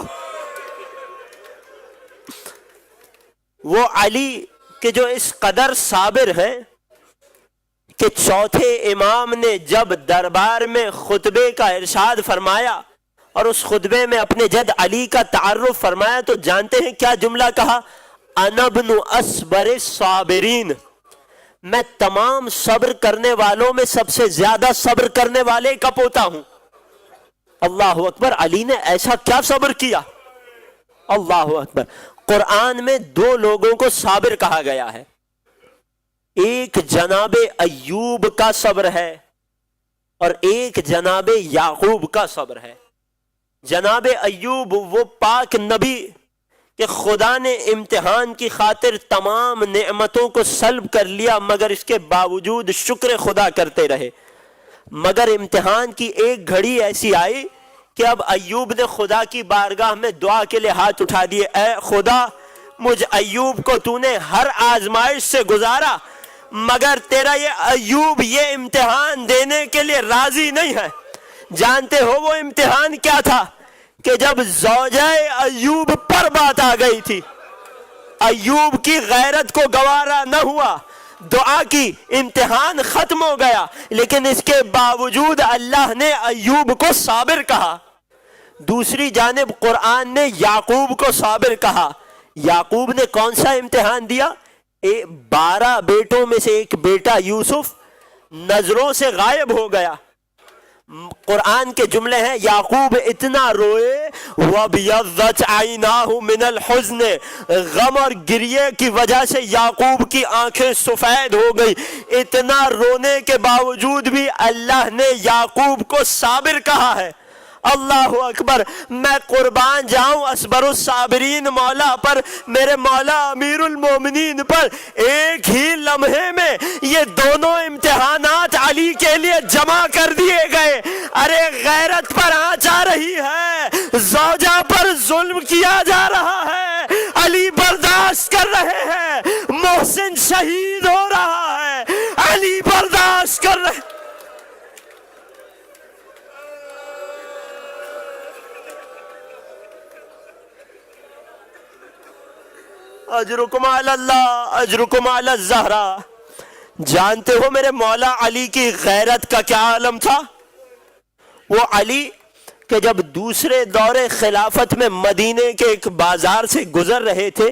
Speaker 1: وہ علی کہ جو اس قدر صابر ہے کہ چوتھے امام نے جب دربار میں خطبے کا ارشاد فرمایا اور اس خطبے میں اپنے جد علی کا تعارف فرمایا تو جانتے ہیں کیا جملہ کہا؟ انا ابن اصبر الصابرین، میں تمام صبر کرنے والوں میں سب سے زیادہ صبر کرنے والے کا پوتا ہوں۔ اللہ اکبر، علی نے ایسا کیا صبر کیا؟ اللہ اکبر۔ قرآن میں دو لوگوں کو صابر کہا گیا ہے، ایک جناب ایوب کا صبر ہے اور ایک جناب یعقوب کا صبر ہے۔ جناب ایوب وہ پاک نبی کہ خدا نے امتحان کی خاطر تمام نعمتوں کو سلب کر لیا مگر اس کے باوجود شکر خدا کرتے رہے، مگر امتحان کی ایک گھڑی ایسی آئی کہ اب ایوب نے خدا کی بارگاہ میں دعا کے لیے ہاتھ اٹھا دیے، اے خدا مجھ ایوب کو تو نے ہر آزمائش سے گزارا مگر تیرا یہ ایوب یہ امتحان دینے کے لیے راضی نہیں ہے۔ جانتے ہو وہ امتحان کیا تھا؟ کہ جب زوجہ ایوب پر بات آ گئی تھی، ایوب کی غیرت کو گوارا نہ ہوا، دعا کی، امتحان ختم ہو گیا، لیکن اس کے باوجود اللہ نے ایوب کو صابر کہا۔ دوسری جانب قرآن نے یعقوب کو صابر کہا۔ یعقوب نے کون سا امتحان دیا؟ 12 بیٹوں میں سے ایک بیٹا یوسف نظروں سے غائب ہو گیا۔ قرآن کے جملے ہیں یعقوب اتنا روئے وَبْيَضَّتْ عَيْنَاهُ مِنَ الْحُزْنِ، غم اور گریے کی وجہ سے یعقوب کی آنکھیں سفید ہو گئی۔ اتنا رونے کے باوجود بھی اللہ نے یعقوب کو صابر کہا ہے۔ اللہ اکبر۔ میں قربان جاؤں اصبر الصابرین مولا پر، میرے مولا امیر المومنین پر۔ ایک ہی لمحے میں یہ دونوں امتحانات علی کے لیے جمع کر دیے گئے۔ ارے غیرت پر آنچ آ رہی ہے، زوجہ پر ظلم کیا جا رہا ہے، علی برداشت کر رہے ہیں، محسن شہید ہو رہا ہے، علی برداشت کر رہے ہیں۔ اجرکم علی اللہ اجرکم علی الزہرا۔ جانتے ہو میرے مولا علی کی غیرت کا کیا عالم تھا؟ وہ علی کہ جب دوسرے دور خلافت میں مدینے کے ایک بازار سے گزر رہے تھے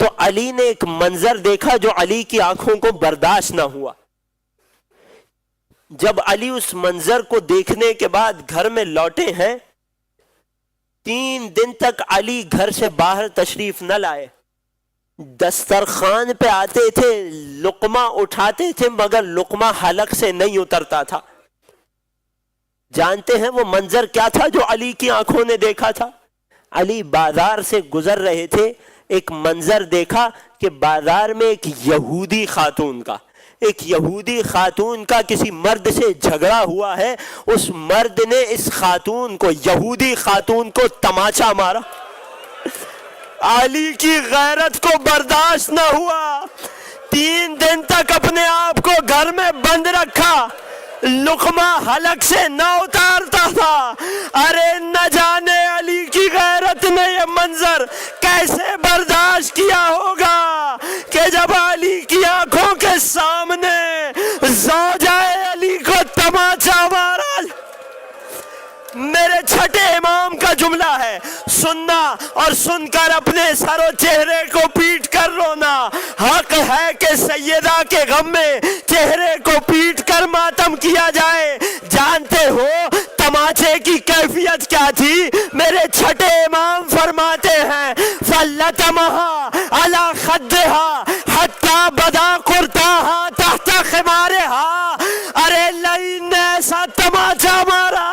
Speaker 1: تو علی نے ایک منظر دیکھا جو علی کی آنکھوں کو برداشت نہ ہوا۔ جب علی اس منظر کو دیکھنے کے بعد گھر میں لوٹے ہیں، 3 دن تک علی گھر سے باہر تشریف نہ لائے۔ دسترخوان پہ آتے تھے، لقمہ اٹھاتے تھے مگر لقمہ حلق سے نہیں اترتا تھا۔ جانتے ہیں وہ منظر کیا تھا جو علی کی آنکھوں نے دیکھا تھا؟ علی بازار سے گزر رہے تھے، ایک منظر دیکھا کہ بازار میں ایک یہودی خاتون کا کسی مرد سے جھگڑا ہوا ہے۔ اس مرد نے اس خاتون کو، یہودی خاتون کو تماچا مارا۔ علی کی غیرت کو برداشت نہ ہوا، 3 دن تک اپنے آپ کو گھر میں بند رکھا، لقمہ حلق سے نہ اتارتا تھا۔ ارے نہ جانے علی کی غیرت نے یہ منظر کیسے برداشت کیا ہوگا کہ جب علی کی آنکھوں کے سامنے زوجائے علی کو تماچا مارا۔ میرے چھٹے امام کا جملہ ہے، سننا اور سن کر اپنے سر و چہرے کو پیٹ کر رونا۔ حق ہے کہ سیدہ کے غم میں چہرے کو پیٹ کر ماتم کیا جائے۔ جانتے ہو تماچے کی کیفیت کیا تھی؟ میرے چھٹے امام فرماتے ہیں فَلَّتَمَهَا عَلَى خَدِّهَا حَتَّى بَدَا قُرْتَاهَا تَحْتَ خِمَارِهَا۔ ارے لعین نے ایسا تماچا مارا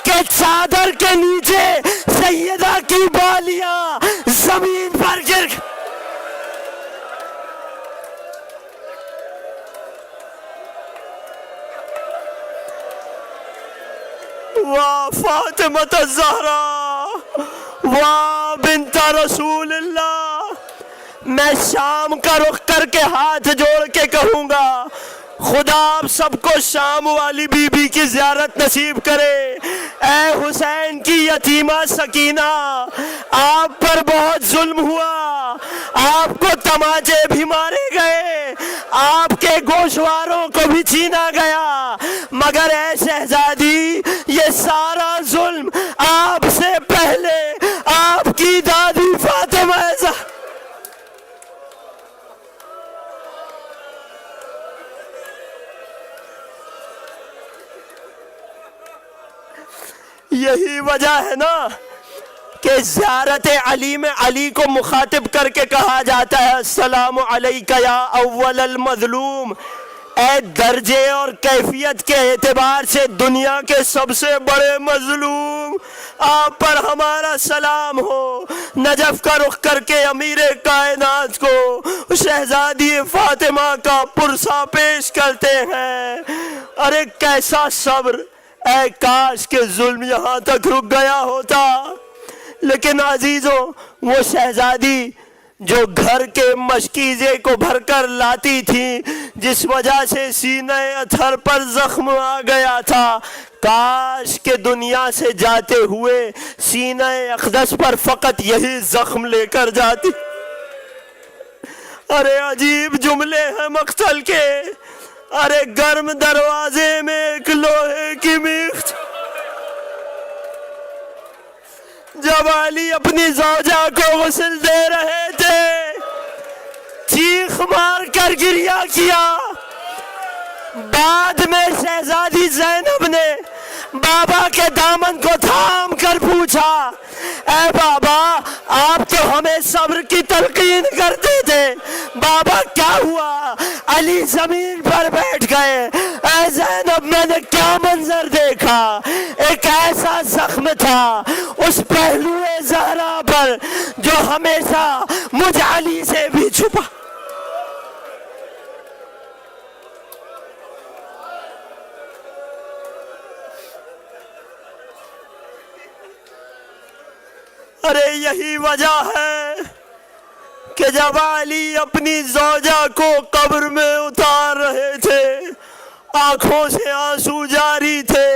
Speaker 1: کہ چادر کے نیچے سیدہ کی بالیاں زمین پر گر گئی۔ واہ فاطمہ الزہرا، واہ بنت رسول اللہ۔ میں شام کا رخ کر کے ہاتھ جوڑ کے کہوں گا خدا آپ سب کو شام والی بی بی کی زیارت نصیب کرے۔ اے حسین کی یتیمہ سکینہ، آپ پر بہت ظلم ہوا، آپ کو تماچے بھی مارے گئے، آپ کے گوشواروں کو بھی چھینا گیا، مگر اے شہزادی یہ سارا ظلم آپ سے پہلے آپ کی دادی فاطمہ زہرا۔ یہی وجہ ہے نا کہ زیارت علی میں علی کو مخاطب کر کے کہا جاتا ہے السلام علیکہ یا اول المظلوم، اے درجے اور کیفیت کے اعتبار سے دنیا کے سب سے بڑے مظلوم، آپ پر ہمارا سلام ہو۔ نجف کا رخ کر کے امیر کائنات کو شہزادی فاطمہ کا پرسہ پیش کرتے ہیں۔ ارے کیسا صبر، اے کاش کہ ظلم یہاں تک رک گیا ہوتا۔ لیکن عزیزوں وہ شہزادی جو گھر کے مشکیزے کو بھر کر لاتی تھی، جس وجہ سے سینہ اطہر پر زخم آ گیا تھا، کاش کہ دنیا سے جاتے ہوئے سینہ اقدس پر فقط یہی زخم لے کر جاتی۔ ارے عجیب جملے ہیں مقتل کے۔ ارے گرم دروازے میں ایک لوہے کی میخ، جب علی اپنی زوجہ کو غسل دے رہے تھے چیخ مار کر گریہ کیا۔ بعد میں شہزادی زینب نے بابا کے دامن کو تھام کر پوچھا اے بابا آپ تو ہمیں صبر کی تلقین کرتے تھے، بابا کیا ہوا؟ علی زمین پر بیٹھ گئے۔ اے زینب میں نے کیا منظر دیکھا، ایک ایسا زخم تھا اس پہلو زہرا پر جو ہمیشہ مجھ علی سے بھی چھپا۔ ارے یہی وجہ ہے کہ جب علی اپنی زوجہ کو قبر میں اتار رہے تھے آنکھوں سے آنسو جاری تھے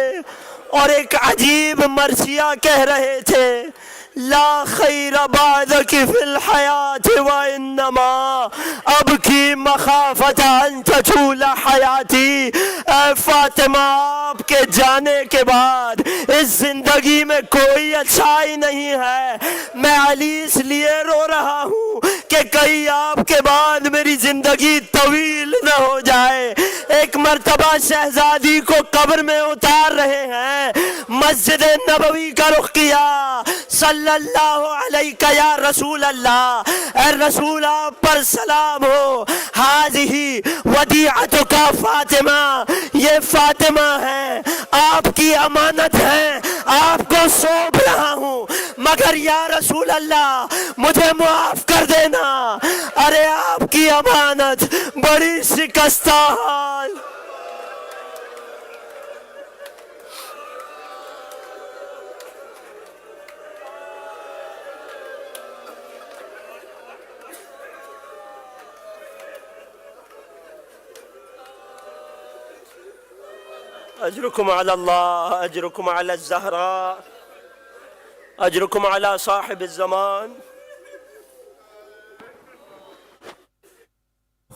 Speaker 1: اور ایک عجیب مرثیہ کہہ رہے تھے لا خیر بعدک فی الحیات وانما ابکی مخافت ان تطول حیاتی۔ اے فاطمہ آپ کے جانے کے بعد اس زندگی میں کوئی اچھائی نہیں ہے، میں علی اس لیے رو رہا ہوں کہ کہیں آپ کے بعد میری زندگی طویل نہ ہو جائے۔ ایک مرتبہ شہزادی کو قبر میں اتار رہے ہیں، مسجد نبوی کا رخ کیا، صلی اللہ علیہ یا رسول اللہ، اے رسول آپ پر سلام ہو، ہذہ ودیعتک فاطمہ، یہ فاطمہ ہے، آپ کی امانت ہے، آپ کو سونپ رہا ہوں، مگر یا رسول اللہ مجھے معاف کر دینا۔ ارے آپ کی امانت بڑی شکستہ حال۔ اجرکم علی اللہ، اجرکم علی الزہراء، اجرکم علی صاحب الزمان۔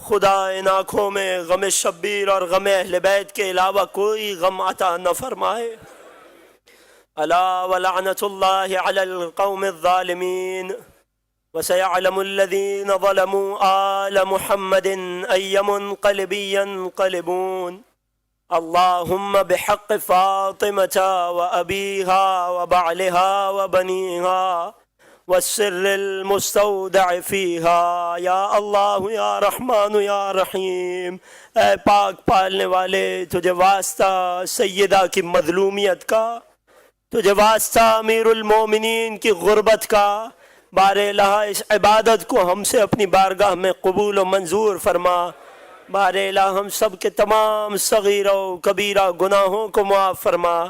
Speaker 1: خدا ان آنکھوں میں غم شبیر اور غم اہل بیت کے علاوہ کوئی غم عطا نہ فرمائے۔ الا ولعنت اللہ علی القوم الظالمین وسيعلم الذين ظلموا آل محمد أي منقلب ينقلبون۔ اللهم بحق فاطمة وأبيها وبعلها وبنيها والسر المستودع فيها، یا اللہ یا رحمان یا رحیم۔ اے پاک پالنے والے، تجھے واسطہ سیدہ کی مظلومیت کا، تجھے واسطہ امیر المومنین کی غربت کا، بار الہ اس عبادت کو ہم سے اپنی بارگاہ میں قبول و منظور فرما۔ بار الہ ہم سب کے تمام صغیرہ و کبیرہ گناہوں کو معاف فرما۔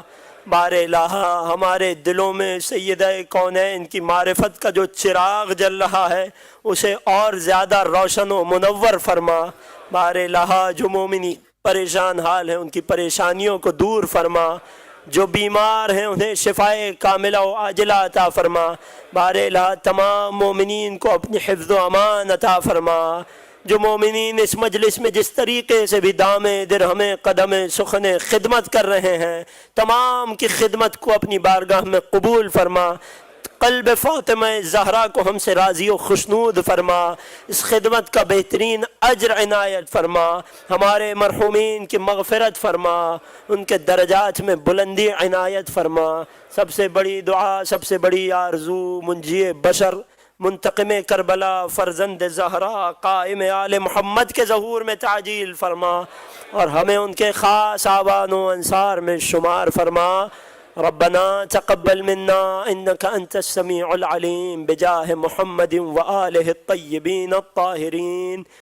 Speaker 1: بار الہ ہمارے دلوں میں سیدہ کونین کی معرفت کا جو چراغ جل رہا ہے اسے اور زیادہ روشن و منور فرما۔ بار الہ جو مومنی پریشان حال ہیں ان کی پریشانیوں کو دور فرما، جو بیمار ہیں انہیں شفائے کاملہ و عاجلہ عطا فرما۔ بار الہ تمام مومنین کو اپنی حفظ و امان عطا فرما۔ جو مومنین اس مجلس میں جس طریقے سے بھی دامے درہمیں قدمیں سخنیں خدمت کر رہے ہیں، تمام کی خدمت کو اپنی بارگاہ میں قبول فرما۔ قلب فاطمہ زہرا کو ہم سے راضی و خوشنود فرما، اس خدمت کا بہترین اجر عنایت فرما۔ ہمارے مرحومین کی مغفرت فرما، ان کے درجات میں بلندی عنایت فرما۔ سب سے بڑی دعا، سب سے بڑی آرزو، منجی بشر، منتقم کربلا، فرزند زہرا، قائم آل محمد کے ظہور میں تعجیل فرما، اور ہمیں ان کے خاص آبان و انصار میں شمار فرما۔ ربنا تقبل منا انك انت السميع العليم بجاه محمد وآله الطيبين الطاهرين۔